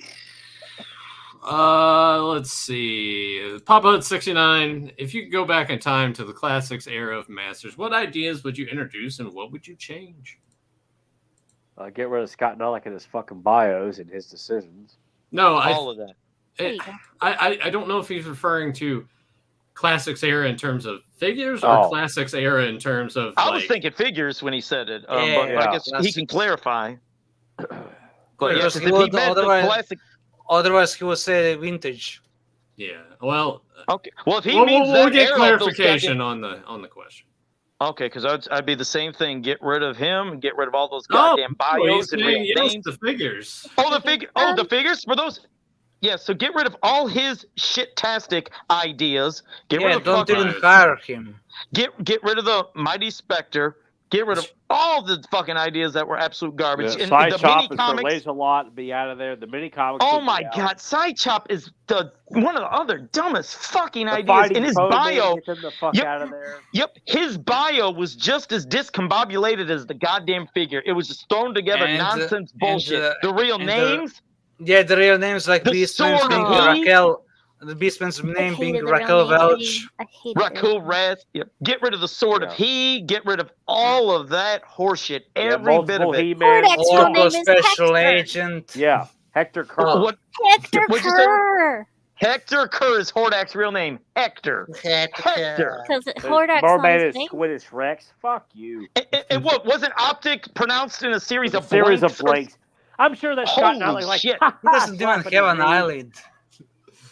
Let's see. Papa Hood 69. If you could go back in time to the classics era of Masters, what ideas would you introduce and what would you change? Get rid of Scott Nullick and his fucking bios and his decisions. No, All of that. There you go. I don't know if he's referring to classics era in terms of figures or Oh. classics era in terms of I was thinking figures when he said it, but Yeah. I guess he can clarify. But yeah, Because 'cause he if he would meant the otherwise- classic. Otherwise, he would say vintage. Yeah. Well, Okay. Well, if he we'll means get that era of those clarification on the question. Okay, because I'd be the same thing. Get rid of him and get rid of all those Oh, goddamn Well, he's bios and saying real yes names. to figures. Oh, the figures for those. Yeah, so get rid of all his shit-tastic ideas. Get Yeah, rid of don't fucking, even hire him. get rid of the Mighty Spectre. Get rid of all the fucking ideas that were absolute garbage. And Side the Chop mini is for comics. Laser Lot be out of there. The mini comics. Oh would be my out. god, Side Chop is one of the other dumbest fucking The ideas Fighting in his Foe Man, bio. get them the fuck Yep. out of there. Yep, his bio was just as discombobulated as the goddamn figure. It was just thrown together And, nonsense bullshit. and, the real and names. Yeah, the real names like The Beastman's sword being of Raquel. The Beastman's I name being hated the Raquel real name. Welch. I hated it. Raquel Raz. Yep. Get rid of the sword of Yeah. he. Get rid of all of that horseshit. Yeah, Every bit multiple of it. He-Man. Cortex real name Orko is Special Hector. Agent. Yeah, Hector Kerr. What? Hector What'd you say? Kerr. Hector Kerr is Hordak's real name. Hector. Hector. Because Hordak's not Mermaid his is name. Swedish Rex. Fuck you. And what wasn't Optic pronounced in a series of blanks? I'm sure that Scott Nally Holy like shit. He doesn't even have an eyelid.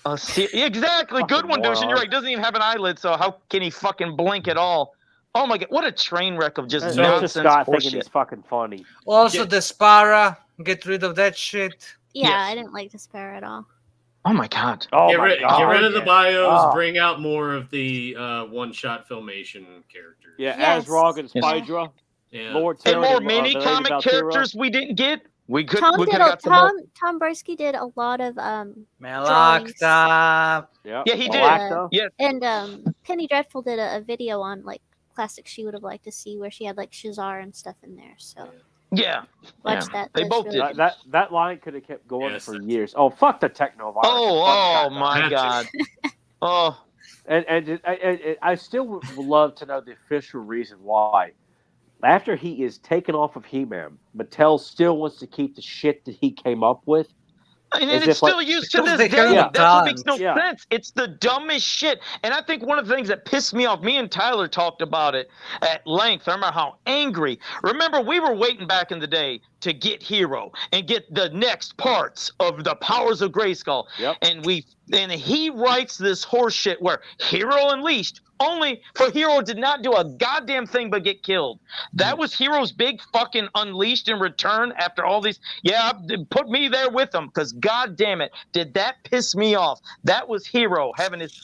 Exactly. Good one, Dushin. You're right. Doesn't even have an eyelid, so how can he fucking blink at all? Oh my god, what a train wreck of just That's nonsense just Scott thinking horseshit. he's fucking funny. Also, the Spara. Get rid of that shit. Yeah, Yes. I didn't like Despair at all. Oh my god. Oh Get my rid, god. get rid of the yeah. bios. Oh. Bring out more of the one-shot filmation characters. Yeah, Yes. Azrog and Yes. Spydra. Yeah. Lord And Terran more and, mini the Lady comic Valkyra. characters we didn't get. We could Tom have did got some more. Tom Brzezky did a lot of Melakta. Yep. Yeah, he did. Galacta. Yes. and Penny Dreadful did a video on like classics she would have liked to see where she had like Shazar and stuff in there. So Yeah. watch Yeah. that. They That's both really did. good. That line could have kept going Yes. for years. Oh, fuck the techno virus. Oh Fuck my Magic. god. Oh. And I still would love to know the official reason why. After he is taken off of He-Man, Mattel still wants to keep the shit that he came up with. And As it's if, like- still used to Because this they have day. Yeah. That's what makes no Yeah. sense. It's the dumbest shit. And I think one of the things that pissed me off, me and Tyler talked about it at length. I remember how angry. Remember, we were waiting back in the day to get Hero and get the next parts of the Powers of Grayskull. Yep. And he writes this horse shit where Hero Unleashed, only for Hero did not do a goddamn thing but get killed. That was Hero's big fucking Unleashed in return after all these. Yeah, put me there with them because god damn it, did that piss me off. That was Hero having his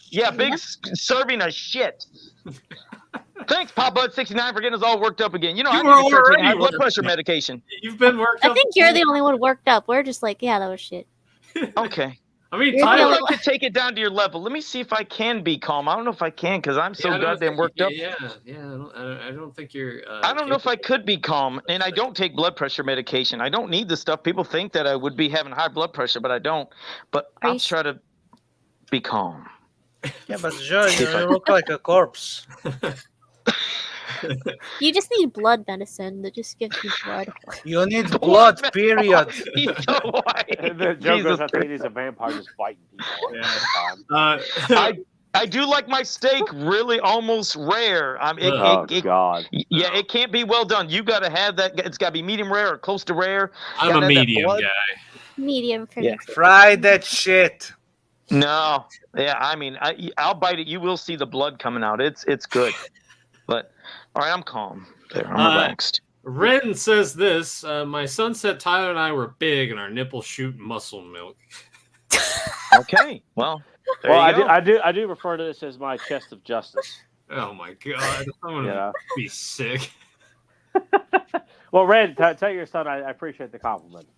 serving a shit. Thanks, Pop Bud 69 for getting us all worked up again. You know, You I were need to start taking already high blood worked pressure up. medication. You've been worked I up. think you're the only one worked up. We're just like, yeah, that was shit. Okay. I mean, You're the I'd only Tyler. like to take it down to your level. Let me see if I can be calm. I don't know if I can because I'm so I don't goddamn think- worked up. Yeah. I don't think you're. I don't know if I could be calm, and I don't take blood pressure medication. I don't need the stuff. People think that I would be having high blood pressure, but I don't. But Are I'll you try to be calm. Yeah, but Joe, you look like a corpse. You just need blood medicine that just gives you blood. You need blood, period. He's so white. And then Joe Jesus goes out there and Christ. he's a vampire just biting people. Yeah. I do like my steak really almost rare. Oh, God. Yeah, it can't be well done. You got to have that. It's got to be medium rare or close to rare. I'm Gotta a have that medium blood. guy. Medium for Yeah. me. Too. Fry that shit. No, yeah, I mean, I'll bite it. You will see the blood coming out. It's good. But all right, I'm calm. There, I'm relaxed. Ren says this. My son said Tyler and I were big and our nipples shoot muscle milk. Okay, well, there Well, you go. I do refer to this as my chest of justice. Oh my god, I'm gonna Yeah. be sick. Well, Red, tell your son I appreciate the compliment.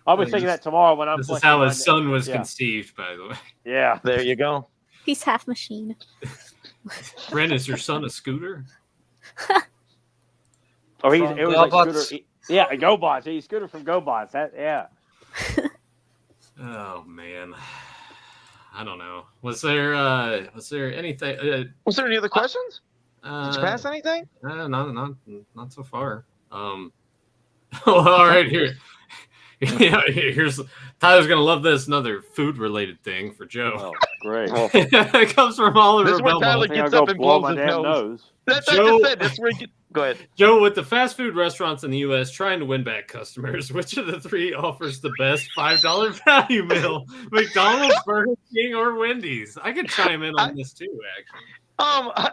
I'll be thinking that tomorrow when I'm. This is flexing how my his son was yeah. conceived, by the way. Yeah. There you go. He's half machine. Ren, is your son a scooter? Or From it was like GoBots. Scooter. Yeah, GoBots. He's Scooter from GoBots. Yeah. Oh man, I don't know. Was there anything? Was there any other questions? Did you pass anything? Not so far. Well, all right, here. Yeah, here's Tyler's gonna love this. Another food-related thing for Joe. Oh, great. It comes from Oliver This is where Belmont. Tyler I think gets I'll up go and blow blows my his damn nose. That's Joe- what I just said. That's where you go ahead. Joe, with the fast food restaurants in the U.S. trying to win back customers, which of the three offers the best $5 value meal? McDonald's, Burger King, or Wendy's? I could chime in on this too, actually.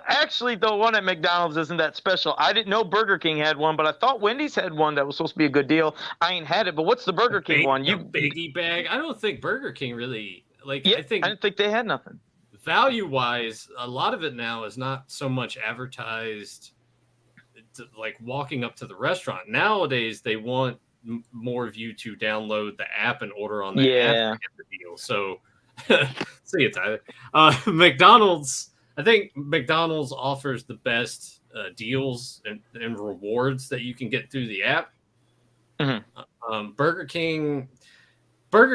Actually, the one at McDonald's isn't that special. I didn't know Burger King had one, but I thought Wendy's had one that was supposed to be a good deal. I ain't had it, but what's the Burger King one? You biggie bag. I don't think Burger King really like. Yeah, I think didn't think they had nothing. value-wise, a lot of it now is not so much advertised. Like walking up to the restaurant nowadays, they want more of you to download the app and order on the app to get the deal. So, see it, Tyler. McDonald's. I think McDonald's offers the best deals and rewards that you can get through the app. Mm-hmm. Burger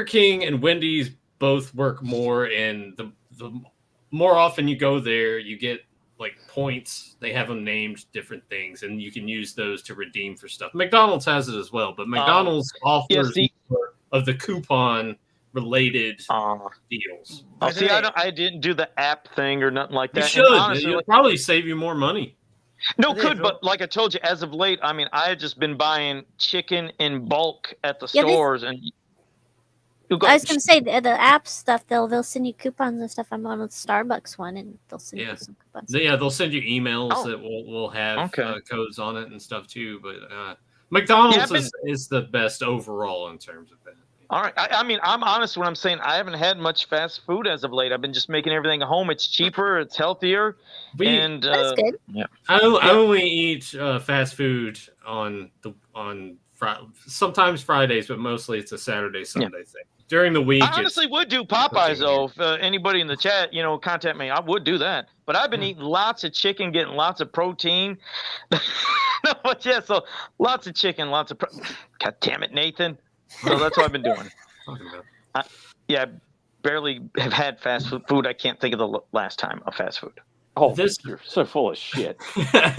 King and Wendy's both work more, and the more often you go there, you get like points. They have them named different things, and you can use those to redeem for stuff. McDonald's has it as well, but McDonald's offers of the coupon related deals. Oh, see, I didn't do the app thing or nothing like that. You should. And honestly, It'll probably save you more money. No, could, but like I told you, as of late, I mean, I had just been buying chicken in bulk at the stores, and I was gonna say the app stuff. They'll send you coupons and stuff. I'm on the Starbucks one, and they'll send you some coupons. Yeah, they'll send you emails that will have codes on it and stuff too. But McDonald's is the best overall in terms of that. All right. I mean, I'm honest when I'm saying I haven't had much fast food as of late. I've been just making everything at home. It's cheaper, it's healthier, and that's good. Yeah. I only eat fast food on sometimes Fridays, but mostly it's a Saturday Sunday thing. During the week, I honestly would do Popeyes though. If anybody in the chat, contact me, I would do that. But I've been eating lots of chicken, getting lots of protein. No, but yeah, so lots of chicken, lots of. God damn it, Nathan. So that's what I've been doing. I barely have had fast food. I can't think of the last time of fast food. Oh, you're so full of shit.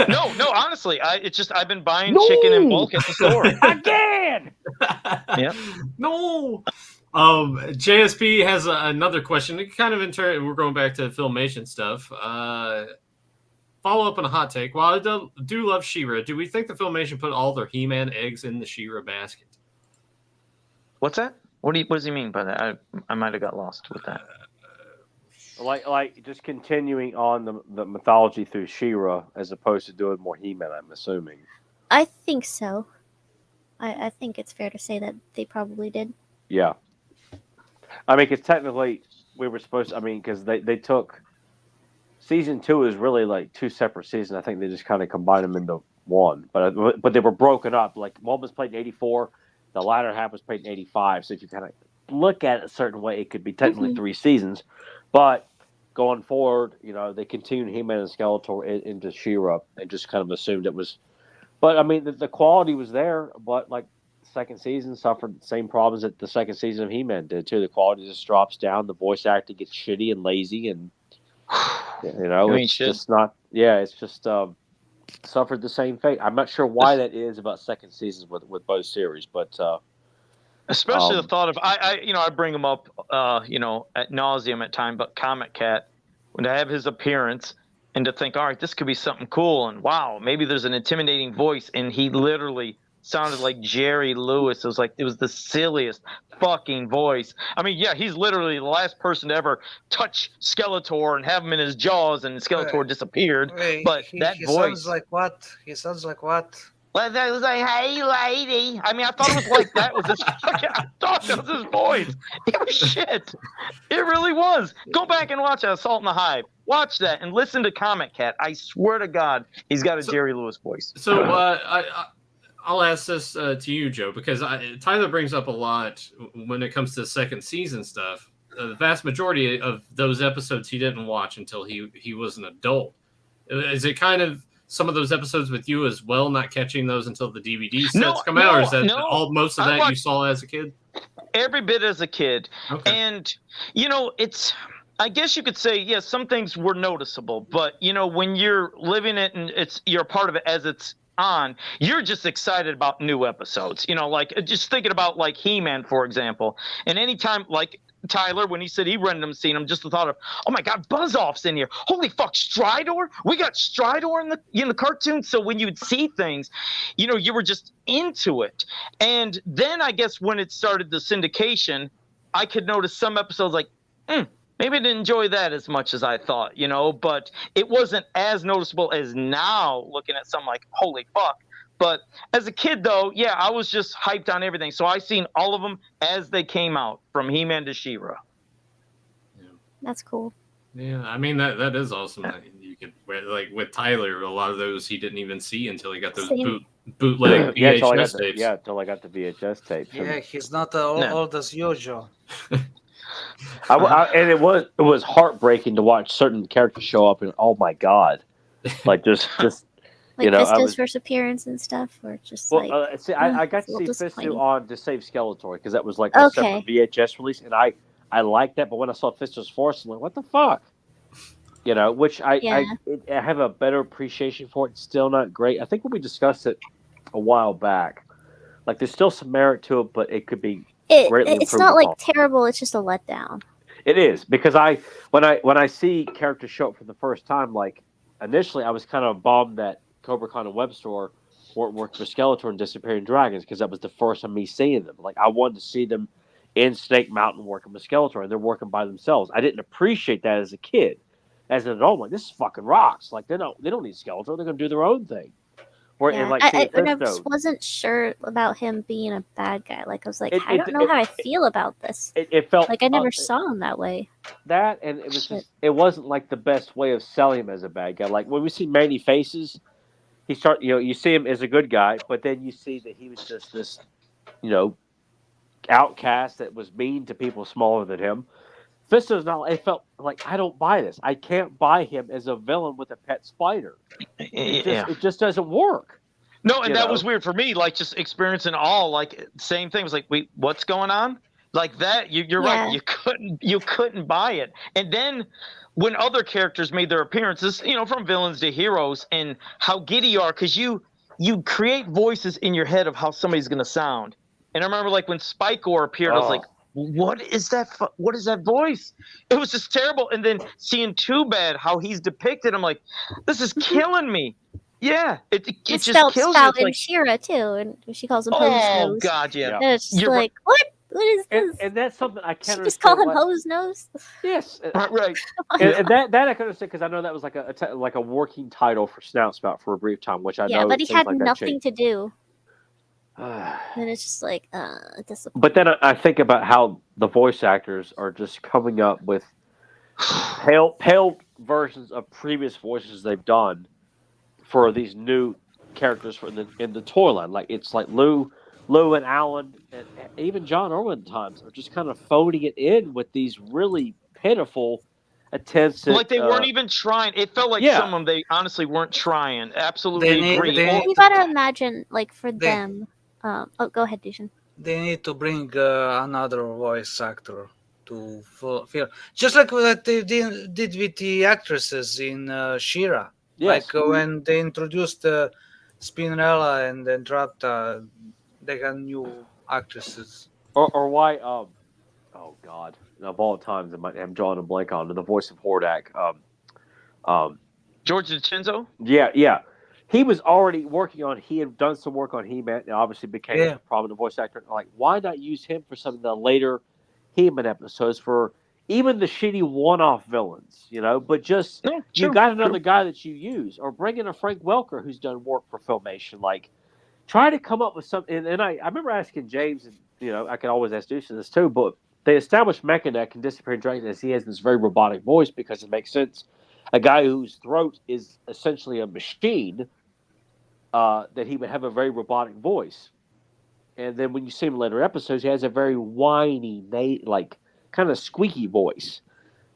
No, honestly, I've been buying chicken in bulk at the store. Again! Yeah. No. JSP has another question. Kind of in turn, we're going back to Filmation stuff. Follow up on a hot take. While I do love She-Ra, do we think the Filmation put all their He-Man eggs in the She-Ra basket? What's that? What does he mean by that? I might have got lost with that. Like just continuing on the mythology through She-Ra as opposed to doing more He-Man, I'm assuming. I think so. I think it's fair to say that they probably did. Yeah. I mean, because technically we were supposed to, because they took season 2 is really like 2 separate seasons. I think they just kind of combined them into one, but they were broken up. Like one was played in 84, the latter half was played in 85. So if you kind of look at it a certain way, it could be technically 3 seasons. But going forward, they continued He-Man and Skeletor into She-Ra and just kind of assumed it was. But I mean, the quality was there, but like second season suffered the same problems that the second season of He-Man did too. The quality just drops down. The voice acting gets shitty and lazy, and it's just not. Yeah, it's just suffered the same fate. I'm not sure why that is about second seasons with both series, but especially the thought of I bring him up at nauseum at time, but Comic Cat, when to have his appearance and to think, all right, this could be something cool, and wow, maybe there's an intimidating voice, and he literally sounded like Jerry Lewis. It was the silliest fucking voice. I mean, yeah, he's literally the last person to ever touch Skeletor and have him in his jaws, and Skeletor disappeared. But that voice sounds like what? He sounds like what? Well, that was like, hey, lady. I mean, I thought it was like that was his fucking. I thought that was his voice. It was shit. It really was. Go back and watch Assault on the Hive. Watch that and listen to Comic Cat. I swear to God, he's got a Jerry Lewis voice. So I'll ask this to you, Joe, because Tyler brings up a lot when it comes to second season stuff. The vast majority of those episodes he didn't watch until he was an adult. Is it kind of some of those episodes with you as well, not catching those until the DVD sets come out, or is that most of that you saw as a kid? Every bit as a kid. Okay. And, it's, I guess you could say, yes, some things were noticeable, but, when you're living it and you're a part of it as it's on, you're just excited about new episodes. Like just thinking about like He-Man, for example, and anytime like Tyler, when he said he random seen him, just the thought of, oh my God, Buzz-Off's in here. Holy fuck, Stridor? We got Stridor in the cartoon. So when you would see things, you were just into it. And then I guess when it started the syndication, I could notice some episodes like, maybe I didn't enjoy that as much as I thought, but it wasn't as noticeable as now looking at something like, holy fuck. But as a kid, though, yeah, I was just hyped on everything. So I seen all of them as they came out, from He-Man to She-Ra. Yeah. That's cool. Yeah, I mean, that is awesome. That you could, like with Tyler, a lot of those he didn't even see until he got those bootleg VHS tapes. Until I got the VHS tapes. Yeah, he's not old as usual. And it was heartbreaking to watch certain characters show up, and oh my God, like just like Fisto's first appearance and stuff, or just I got to see Fisto on to save Skeletor because that was like a separate VHS release, and I liked that. But when I saw Fisto's Force, I'm like, what the fuck, which I have a better appreciation for it. It's still not great. I think when we discussed it a while back, like there's still some merit to it, but it could be It's not like terrible. It's just a letdown. It is, because when I see characters show up for the first time, like initially I was kind of bummed that Cobra Khan and Web Store weren't working for Skeletor and Disappearing Dragons, because that was the first time me seeing them. Like I wanted to see them in Snake Mountain working with Skeletor, and they're working by themselves. I didn't appreciate that as a kid. As an adult, I'm like, this fucking rocks. Like they don't need Skeletor. They're gonna do their own thing. Yeah, I just wasn't sure about him being a bad guy. Like I was like, I don't know how I feel about this. It felt like I never saw him that way. That, and it was just, it wasn't like the best way of selling him as a bad guy. Like when we see Manny Faces, you see him as a good guy, but then you see that he was just this, outcast that was mean to people smaller than him. Fisto's not. It felt like, I don't buy this. I can't buy him as a villain with a pet spider. It just doesn't work. No, and that was weird for me. Like just experiencing all like same thing. It was like, wait, what's going on? Like that. You're right. You couldn't buy it. And then when other characters made their appearances, from villains to heroes, and how giddy you are, because you create voices in your head of how somebody's gonna sound. And I remember like when Spikor appeared, I was like, what is that? What is that voice? It was just terrible. And then seeing Too Bad, how he's depicted, I'm like, this is killing me. Yeah, it just kills you. It's like She-Ra too, and she calls him Hose Nose. Oh God, yeah. And it's just like, what? What is this? And that's something I can't. Just call him Hose Nose. Yes, right. And that I can understand, because I know that was like a working title for Snout Spout for a brief time, which I know. Yeah, but he had like nothing to do. And it's just like, disappointing. But then I think about how the voice actors are just coming up with pale versions of previous voices they've done for these new characters in the toy line. Like it's like Lou and Alan and even John Irwin times are just kind of phoning it in with these really pitiful attempts. Like they weren't even trying. It felt like some of them, they honestly weren't trying. Absolutely agree. You gotta imagine, like for them. Go ahead, Dushan. They need to bring another voice actor to fulfill, just like what they did with the actresses in She-Ra. Yes. Like when they introduced Spinrella and then dropped, they got new actresses. Or why? Oh God! Of all times, I'm drawing a blank on the voice of Hordak. George DiCenzo? Yeah. He was already working on. He had done some work on He-Man, and obviously became a prominent voice actor. Like, why not use him for some of the later He-Man episodes, for even the shitty one-off villains? But just you got another guy that you use, or bring in a Frank Welker who's done work for Filmation. Like, try to come up with something. And I remember asking James, and I can always ask Deuce this too, but they established Mechaneck and Disappearing Dragon as he has this very robotic voice, because it makes sense. A guy whose throat is essentially a machine, that he would have a very robotic voice. And then when you see him in later episodes, he has a very whiny, like kind of squeaky voice.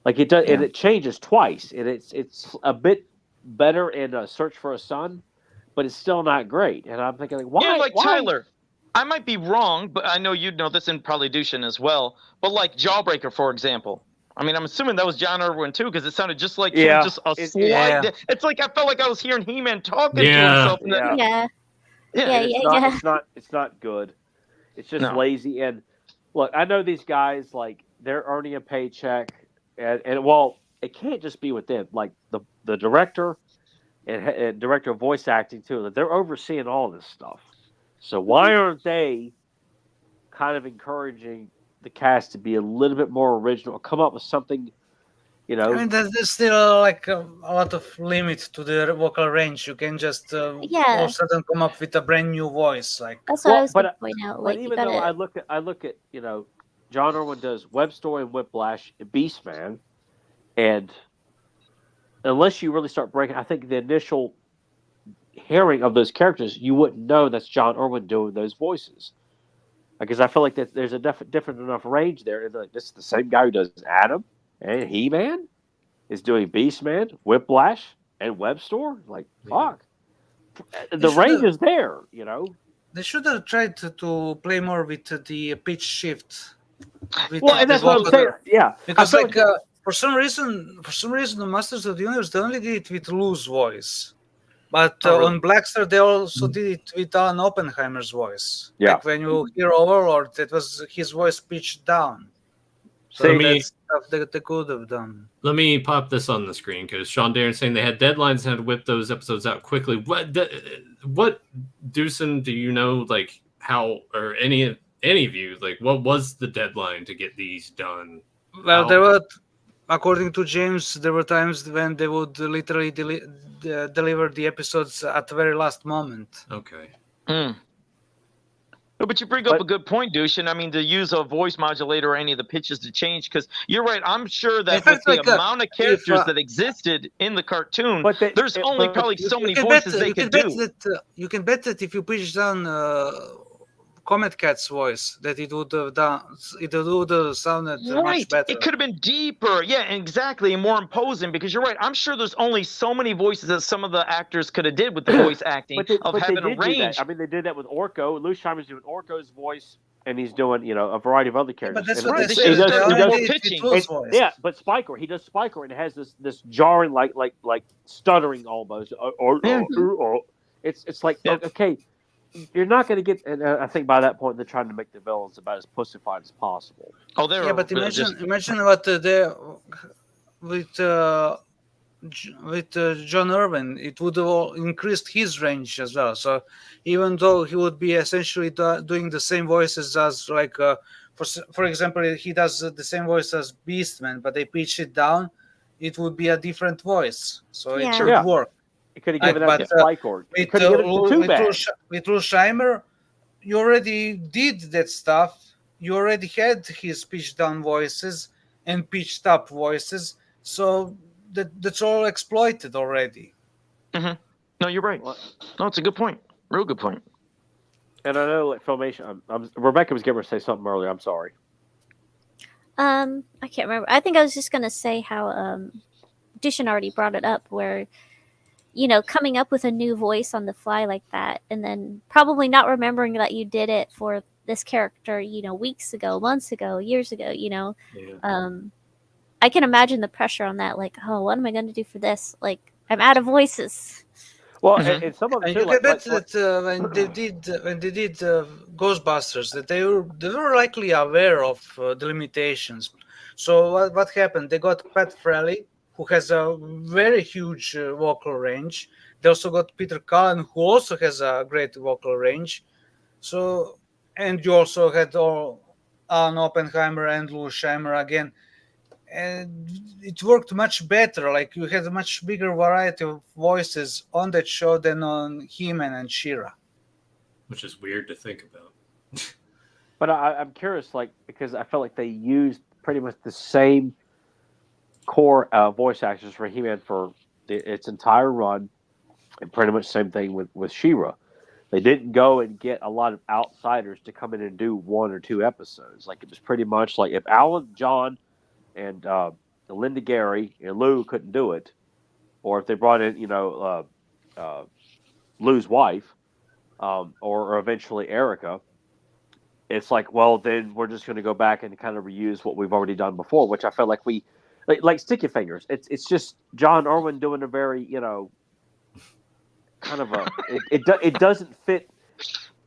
Like it does, and it changes twice. And it's a bit better in Search for a Son, but it's still not great. And I'm thinking, like, why? Yeah, like why? Tyler. I might be wrong, but I know you'd know this, and probably Dushan as well. But like Jawbreaker, for example. I mean, I'm assuming that was John Irwin too, because it sounded just like him, just a slight. It's like I felt like I was hearing He-Man talking to himself. It's not good. It's just lazy. And look, I know these guys, like, they're earning a paycheck, and well, it can't just be with them. Like the director and director of voice acting too, that they're overseeing all this stuff. So why aren't they kind of encouraging the cast to be a little bit more original, come up with something, I mean, there's still like a lot of limit to the vocal range. You can just all of a sudden come up with a brand new voice. Like that's what I was going to point out. Like, even though I look at John Irwin does Web Story and Whiplash and Beastman, and unless you really start breaking, I think the initial hearing of those characters, you wouldn't know that's John Irwin doing those voices. Because I feel like that there's a different enough range there. Like, this is the same guy who does Adam and He-Man is doing Beastman, Whiplash, and Web Store. Like, fuck. The range is there, They should have tried to play more with the pitch shift. And that's what I'm saying. Yeah. Because for some reason, the Masters of the Universe, they only did it with Lou's voice. But Oh, really? on Blackstar, they also did it with Alan Oppenheimer's voice. Yeah. Like when you hear Overlord, that was his voice pitched down. So See, that's stuff that they could have done. Let me pop this on the screen because Sean Darren's saying they had deadlines and had to whip those episodes out quickly. What, Deucin, do you know, like, how, or any of you, like, what was the deadline to get these done? Well, How- there were, according to James, there were times when they would literally deliver the episodes at the very last moment. Okay. No, but you bring up a good point, Dushin. I mean, to use a voice modulator or any of the pitches to change, because you're right. I'm sure that with the amount of characters that existed in the cartoon, there's only probably so many voices they could do. You can bet that if you pitch down Comet Cat's voice, that it would have sounded much better. It could have been deeper, yeah, exactly, and more imposing. Because you're right. I'm sure there's only so many voices that some of the actors could have did with the voice acting of having a range. I mean, they did that with Orko. Lou Scheimer's doing Orko's voice, and he's doing a variety of other characters. But that's and what they he does pitching. Yeah, but Spiker, he does Spiker, and it has this jarring, like stuttering almost. It's like okay. You're not going to get, and I think by that point they're trying to make the villains about as pussified as possible. Oh, they're but imagine what with John Irwin, it would have increased his range as well. So even though he would be essentially doing the same voices as for example, he does the same voice as Beastman, but they pitch it down, it would be a different voice. So it should work. It could have given that to Spike or it could have given it to with Lou Scheimer, you already did that stuff. You already had his pitched down voices and pitched up voices, so that's all exploited already. Mm-hmm. No, you're right. No, it's a good point. Real good point. And I know, like Filmation, Rebecca was going to say something earlier. I'm sorry. I can't remember. I think I was just gonna say how Dushin already brought it up, where coming up with a new voice on the fly like that, and then probably not remembering that you did it for this character, weeks ago, months ago, years ago, I can imagine the pressure on that. Like, oh, what am I going to do for this? Like, I'm out of voices. Well, and some of them you can bet that when they did Ghostbusters, that they were likely aware of the limitations. So what happened? They got Pat Fraley, who has a very huge vocal range. They also got Peter Cullen, who also has a great vocal range. So, and you also had Alan Oppenheimer and Lou Scheimer again. And it worked much better. Like, you had a much bigger variety of voices on that show than on He-Man and She-Ra. Which is weird to think about. But I'm curious, because I felt like they used pretty much the same core voice actors for He-Man for its entire run, and pretty much the same thing with She-Ra. They didn't go and get a lot of outsiders to come in and do 1 or 2 episodes. Like, it was pretty much like if Alan, John, and Linda Gary and Lou couldn't do it, or if they brought in Lou's wife, or eventually Erica, it's like, well, then we're just going to go back and kind of reuse what we've already done before, which I felt like we. Like Sticky Fingers, it's just John Irwin doing a very kind of it doesn't fit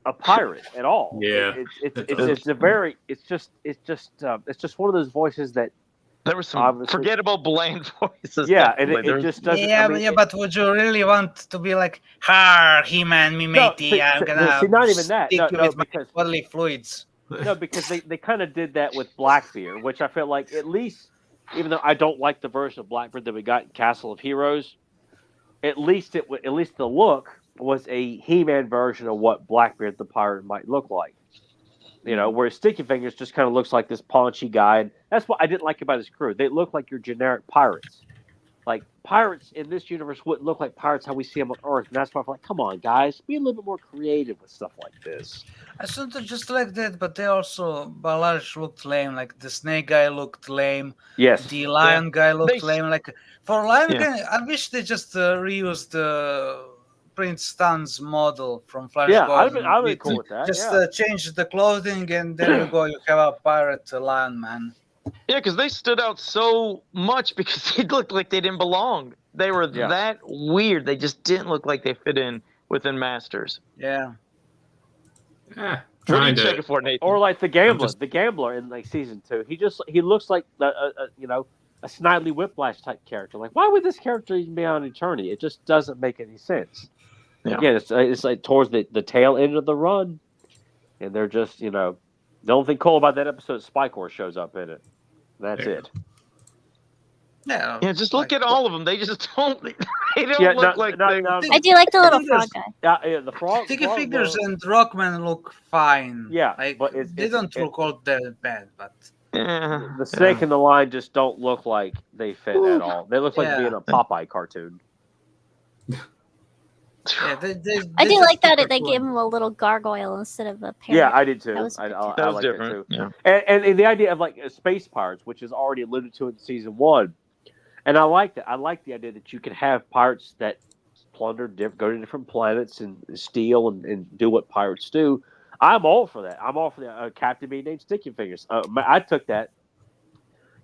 a pirate at all. Yeah, it's just one of those voices that there were some forgettable bland voices. Yeah, and it just doesn't. Yeah, but would you really want to be like, "Har, He-Man, me matey, I'm gonna not even that. stick you with my bodily fluids." No, because they kind of did that with Blackbeard, which I feel like at least. Even though I don't like the version of Blackbeard that we got in Castle of Heroes, at least the look was a He-Man version of what Blackbeard the pirate might look like. Whereas Sticky Fingers just kind of looks like this paunchy guy. And that's what I didn't like about his crew. They look like your generic pirates. Like, pirates in this universe wouldn't look like pirates how we see them on Earth. And that's why I'm like, come on, guys, be a little bit more creative with stuff like this. I thought just like that, but they also, by large, looked lame. Like, the snake guy looked lame. Yes. The lion guy looked lame. Like, for lion guy, I wish they just reused Prince Stan's model from Flash Gordon. I'd be cool with that. Just change the clothing, and there you go. You have a pirate lion man. Yeah, because they stood out so much because they looked like they didn't belong. They were Yeah. that weird. They just didn't look like they fit in within Masters. Yeah. What are you Trying checking to. for, Nathan? Or like the gambler, just- the gambler in like season 2. He looks like you know, a Snidely Whiplash type character. Like, why would this character even be on Eternity? It just doesn't make any sense. Yeah. Again, it's like towards the tail end of the run, and they're just, you know, the only thing cool about that episode is Spike Horse shows up in it. That's Yeah. it. Yeah. Yeah, just look at all of them. They just don't. They don't Yeah, look like they. I do like the little frog guy. Yeah, the frog. Sticky frog Fingers though- and Rockman look fine. Yeah, like but they don't look all that bad, but Yeah, the snake and the line just don't look like they fit at all. They look like Yeah. being a Popeye cartoon. yeah, I do like that super they cool. gave him a little gargoyle instead of a parrot. Yeah, I did too. That was I good, I that was like different. that too. Yeah. And the idea of like space pirates, which is already alluded to in season 1, and I like that. I like the idea that you can have pirates that plunder, go to different planets and steal and do what pirates do. I'm all for that. I'm all for that. Captain being named Sticky Fingers. I took that.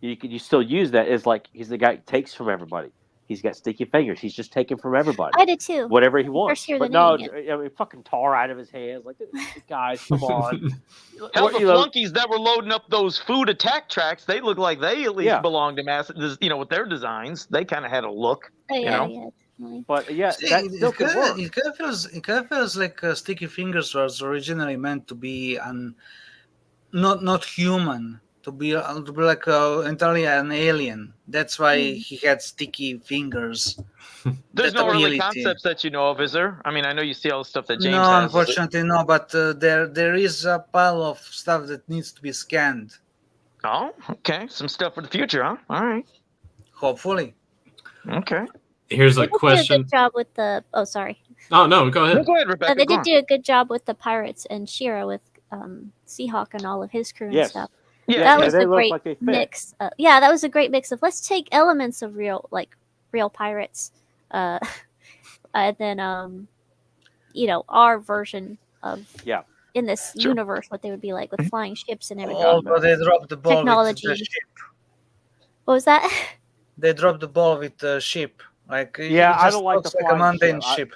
You still use that as like he's the guy who takes from everybody. He's got sticky fingers. He's just taking from everybody. I did too. Whatever he wants. First hear But the no, name, I mean, fucking tar out of his hands. Like, guys, come on. Hell, What, the you know, flunkies that were loading up those food attack tracks, they look like they at least Yeah. belong to Mass. You know, with their designs, they kind of had a look. Oh, yeah, know? yeah, definitely. but yeah, See, that still could work. It kind of feels like Sticky Fingers was originally meant to be not human, to be like entirely an alien. That's why he had sticky fingers. There's That no early ability. concepts that you know of, is there? I mean, I know you see all the stuff that James No, has. unfortunately, no. But there is a pile of stuff that needs to be scanned. Oh, okay. Some stuff for the future, huh? All right. Hopefully. Okay. Here's They a did do a question. good job with the. Oh, sorry. Oh no, go No, ahead. go ahead, Rebecca. They go did on. do a good job with the pirates and Shira with Seahawk and all of his crew and Yes. stuff. Yeah, That yeah, was they a look great like they fit. mix. Yeah, that was a great mix of let's take elements of real pirates, and then you know, our version of Yeah. in this Sure. universe what they would be like with flying ships and everything. Oh, but they dropped the ball Technology. with the ship. What was that? They dropped the ball with the ship. Like Yeah, it I just don't like looks the like a flying mundane ship. ship.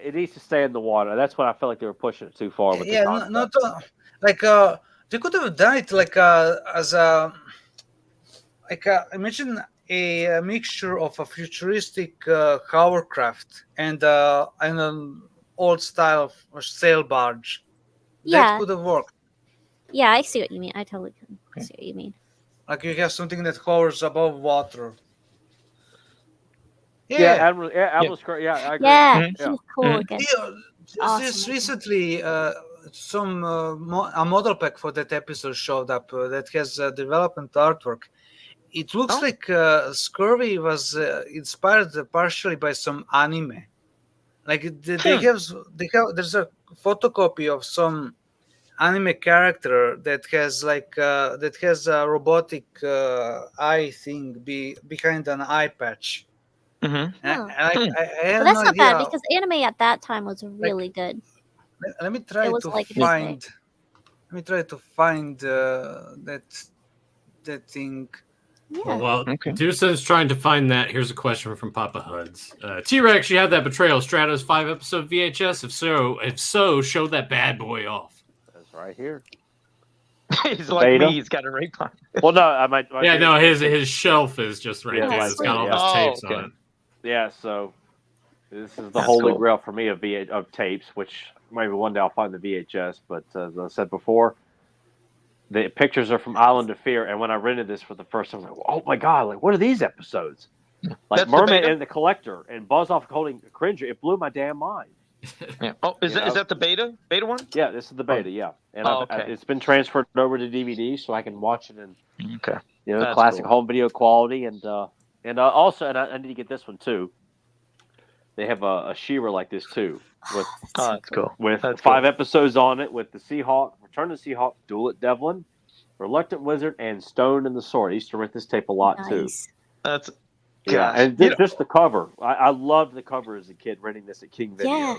It needs to stay in the water. That's what I feel like they were pushing it too far with. Yeah, the concept. not like they could have done it like as a imagine a mixture of a futuristic hovercraft and an old style of sail barge. Yeah. That could have worked. Yeah, I see what you mean. I totally can see what you mean. Like you have something that hovers above water. Yeah, Admiral's correct. Yeah, I agree. Yeah, Mhm. he was cool Mhm. again. Just Awesome. recently, some a model pack for that episode showed up that has development artwork. It looks Oh. like Scurvy was inspired partially by some anime. Like they have there's a photocopy of some anime character that has a robotic eye thing behind an eye patch. Mm-hmm. And Oh. I Well, have that's no not bad idea. because anime at that time was really good. Let me try It was to like this find. Let me try to find that thing. Yeah. Well, Okay. Deuce's trying to find that. Here's a question from Papa Huds. T-Rex, you have that Betrayal Stratos 5-episode VHS? If so, show that bad boy off. That's right here. He's like Beta? me. He's got a ray gun. Well, no, I might. Yeah, no, his shelf is just right Yeah, there. right It's got all there. his Oh, tapes okay. on it. Yeah, so this is the That's holy cool. grail for me of tapes, which maybe one day I'll find the VHS. But as I said before, the pictures are from Island of Fear, and when I rented this for the first time, I was like, "Oh my god! Like, what are these episodes?" Like That's the Mermaid beta? and the Collector and Buzz Off holding Cringer. It blew my damn mind. Yeah. Oh, is You that is know? that the beta? Beta one? Yeah, this is the beta. Yeah, and Oh, I've- okay. it's been transferred over to DVD, so I can watch it in Okay. That's classic cool. home video quality, and also, and I need to get this one too. They have a She-Ra like this too, with Oh, that's cool. with That's 5 episodes on it, with the Seahawk, Return of the Seahawk, Duel at Devlin, Reluctant Wizard, and Stone and the Sword. I used to rent this tape a lot too. Nice. That's Yeah, gosh. and You know- just the cover. I loved the cover as a kid, renting this at King Video. Yeah.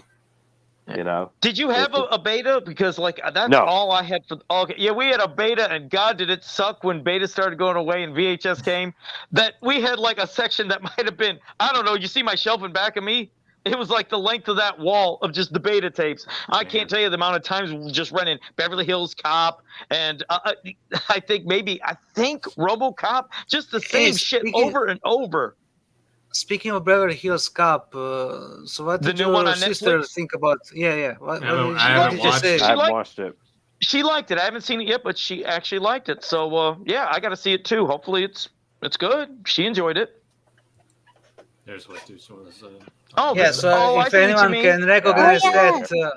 Did you have a beta? Because like that's No. all I had for. Okay, yeah, we had a beta, and God, did it suck when beta started going away and VHS came. That we had like a section that might have been, I don't know. You see my shelf in back of me? It was like the length of that wall of just the beta tapes. I can't tell you the amount of times we just running Beverly Hills Cop, and I think RoboCop, just the same shit over and over. Speaking of Beverly Hills Cop, so what The did new one your on sister Netflix? think about? Yeah. What I did haven't you watched say? it. I haven't liked- watched it. She liked it. I haven't seen it yet, but she actually liked it. So yeah, I got to see it too. Hopefully it's good. She enjoyed it. There's what Deuce was. Oh, Yeah. this- So I if see what you anyone mean. can recognize Oh, yeah. that,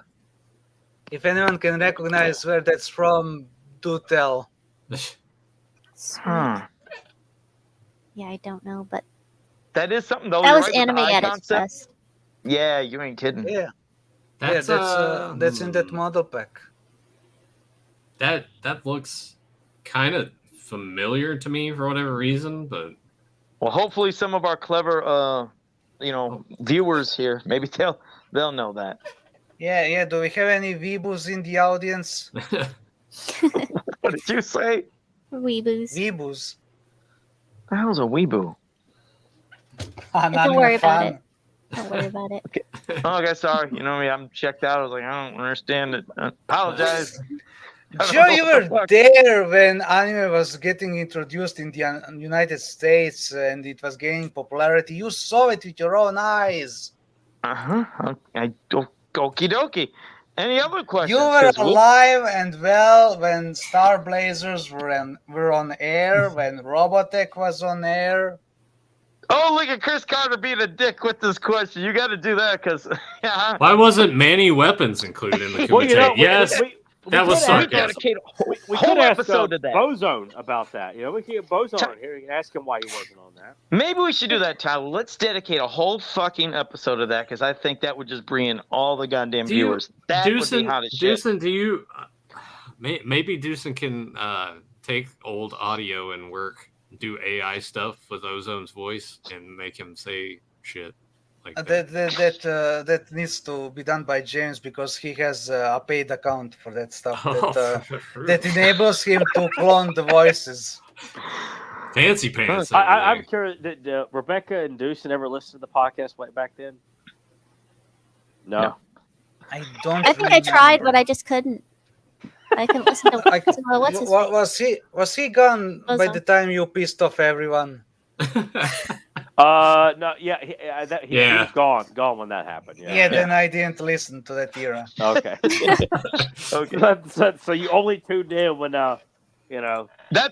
if anyone can recognize where that's from, do tell. Sweet. Huh. Yeah, I don't know, but That is something though. that You're was right with the anime eye at its concept. best. Yeah, you ain't kidding. Yeah. That's That's in that model pack. That looks kind of familiar to me for whatever reason, but Well, hopefully some of our clever, viewers here, maybe they'll know that. Yeah. Do we have any weeboos in the audience? What did you say? Weeboos. Weeboos. The hell's a weeboo? Don't worry about it. Don't worry about it. Oh, okay, sorry. You know me, I'm checked out. I was like, I don't understand it. I apologize. I don't Joe, know you what the were fuck. there when anime was getting introduced in the United States and it was gaining popularity. You saw it with your own eyes. Uh-huh. Okie dokie. Any other questions? You were 'Cause alive and well when Star Blazers were on air, when Robotech was on air. Oh, look at Chris Carter being a dick with this question. You got to do that because, yeah. why wasn't Manny Weapons included in the Kumite? Well, Yes, that was could sarcasm. Dedicate We whole could ask episode to that. Bozone about that. We could get Bozone on here and ask him why he wasn't on that. Maybe we should do that, Tyler. Let's dedicate a whole fucking episode of that because I think that would just bring in all the goddamn viewers. That would be hot as shit. Deucen, do you? Maybe Deucen can take old audio and do AI stuff with Ozone's voice and make him say shit like that. That needs to be done by James because he has a paid account for that stuff. That enables him to clone the voices. Fancy pants. I'm curious. Did Rebecca and Deucen ever listen to the podcast way back then? No. I don't. I think I tried, but I just couldn't. I couldn't listen to what's his face? Was he gone by Ozone. the time you pissed off everyone? No. Yeah. He Yeah. was gone when that happened. Yeah. Yeah, then I didn't listen to that era. Okay. Okay. So you only tuned in when That's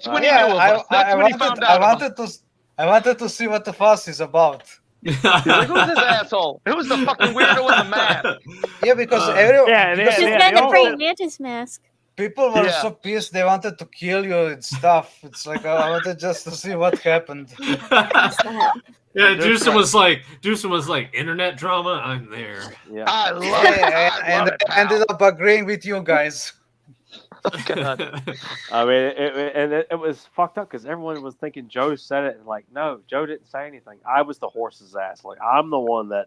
when he Yeah, knew of us. That's when he found out. I wanted to see what the fuss is about. He's like, who's this asshole? Who's the fucking weirdo in the mask? Yeah, because Just Yeah, got the all praying that- mantis mask. people were Yeah. so pissed they wanted to kill you and stuff. It's like I wanted just to see what happened. What's that? Yeah, Deucen was like, internet drama. I'm there. Yeah. I love it. Yeah, I love and it, I ended up agreeing with you guys. God. I mean, it was fucked up because everyone was thinking Joe said it, and like, no, Joe didn't say anything. I was the horse's ass. Like, I'm the one that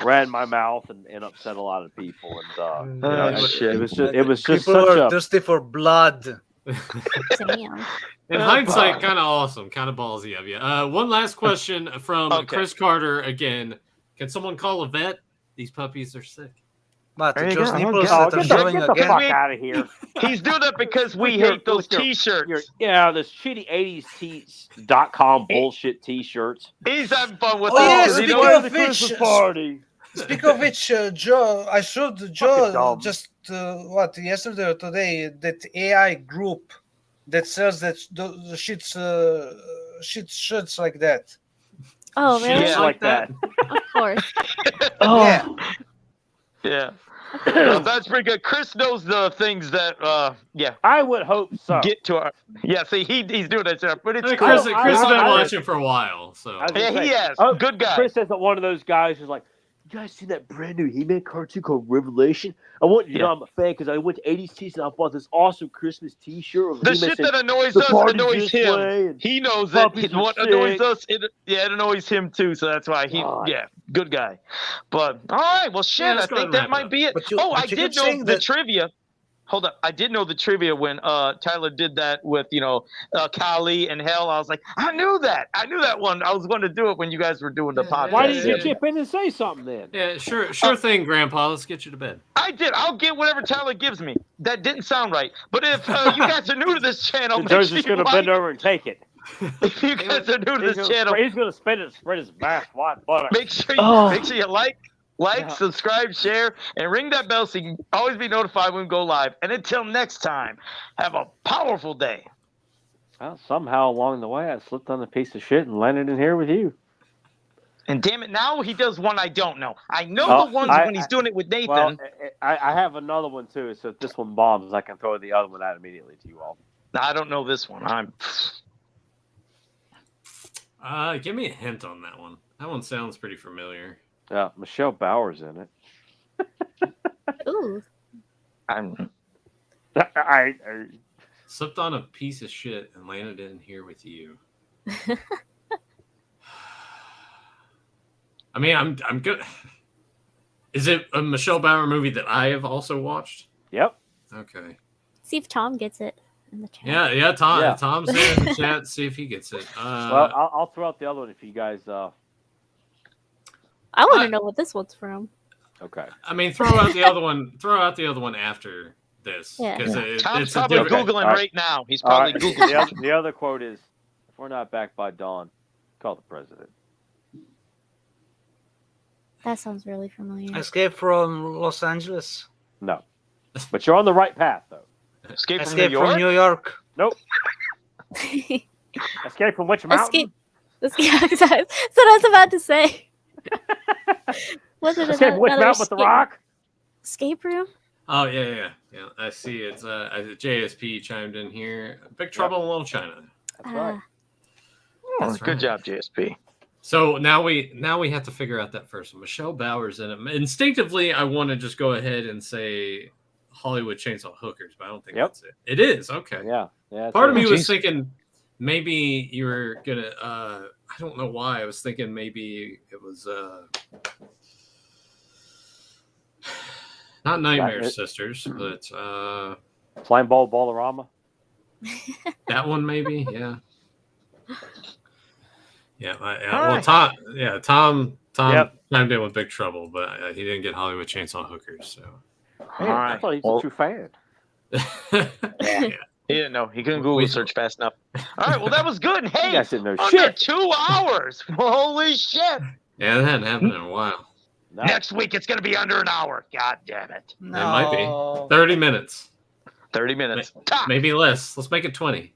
ran my mouth and upset a lot of people. And shit. it was just People such were a. thirsty for blood. Damn. In hindsight, kind of awesome, kind of ballsy of you. One last question from Okay. Chris Carter again. Can someone call a vet? These puppies are sick. But There you just go. nipples Oh, that are get the- showing Get the again. fuck out of here! He's doing that because we Your- hate those your- T-shirts. Those shitty 80s.com bullshit T-shirts. He's having fun with Oh, those. yeah, 'cause he speaking knows- of the which- Christmas party. Speaking of which, Joe, I showed Fucking Joe dumb. just yesterday or today that AI group that sells that the shirts like that. Oh, really? Shit Yeah. Like that. Of course. Yeah. Yeah. No, that's pretty good. Chris knows the things that, I would hope so. get to our. Yeah, see, he's doing that stuff, but it's Chris, cool. Chris has been I- watching for a while, so I was Yeah, gonna he say, has. oh, Good guy. Chris isn't one of those guys who's like, you guys seen that brand new He-Man cartoon called Revelation? I want you to know I'm a fan because I went to 80s Tees and I bought this awesome Christmas T-shirt. Of The He-Man shit saying, that annoys "The us party's annoys this him. way," and He knows it. puppies are What annoys sick. us, it annoys him too. So that's why he, God. yeah. good guy. But all right, well, shit, Yeah, I let's go ahead think and that wrap it might up. be it. But you- Oh, but I you did keep know saying the that- trivia. Hold up, I did know the trivia when Tyler did that with Kali and Hell. I was like, I knew that one. I was going to do it when you guys were doing the Yeah, podcast. Why didn't you yeah. chip in and say something then? Yeah, sure thing, Grandpa. Let's get you to bed. I did. I'll get whatever Tyler gives me. That didn't sound right. But if you guys are new to this channel, make Joe's sure just you going to like. bend over and take it. If you guys are new to this channel, He's going to spread his vast wide buttocks. make sure you like, Yeah. subscribe, share, and ring that bell so you can always be notified when we go live. And until next time, have a powerful day. Well, somehow along the way, I slipped on a piece of shit and landed in here with you. And damn it, now he does one I don't know. I know Oh, the ones when he's doing it with Nathan. Well, I have another one too, so if this one bombs, I can throw the other one out immediately to you all. I don't know this one. Give me a hint on that one. That one sounds pretty familiar. Yeah, Michelle Bauer's in it. Ooh. I Slipped on a piece of shit and landed in here with you. I mean, I'm good. Is it a Michelle Bauer movie that I have also watched? Yep. Okay. See if Tom gets it in the chat. Yeah, Tom. Yeah. Tom's there in the chat. See if he gets it. Well, I'll throw out the other one if you guys. I want to know what this one's from. Okay. I mean, throw out the other one. Throw out the other one after this. Yeah. 'Cause Tom's it's a probably different. Googling All right. right now. He's All probably right. Googling. The other quote is, "If we're not back by dawn, call the president." That sounds really familiar. Escape from Los Angeles. No, but you're on the right path though. Escape from Escape New York. from New York. Nope. Escape from which mountain? Escape. That's what I was about to say. Was it Escape from which another mountain with the rock? escape room? Oh yeah. I see. It's JSP chimed in here. Big Trouble in Little China. That's right. Oh, That's good right. job, JSP. So now we have to figure out that first one. Michelle Bauer's in it. Instinctively, I want to just go ahead and say Hollywood Chainsaw Hookers, but I don't think Yep. that's it. It is okay. Yeah. Part of me Oh, was geez. thinking maybe you were gonna. I don't know why. I was thinking maybe it was not Nightmare it- Sisters, but Flame Bowl Ballerama. that one maybe. Yeah. Yeah. All Well, right. Tom Yep. chimed in with Big Trouble, but he didn't get Hollywood Chainsaw Hookers. So. Man, All I right. thought he was Well- a true fan. Yeah. He didn't know. He couldn't Google We- search fast enough. All right. Well, that was good. You Hey, guys didn't know under shit. 2 hours. Holy shit. Yeah, that hadn't happened in a while. No. Next week, it's going to be under an hour. God damn it. No. might be. 30 minutes. 30 minutes. Tops. Maybe less. Let's make it 20.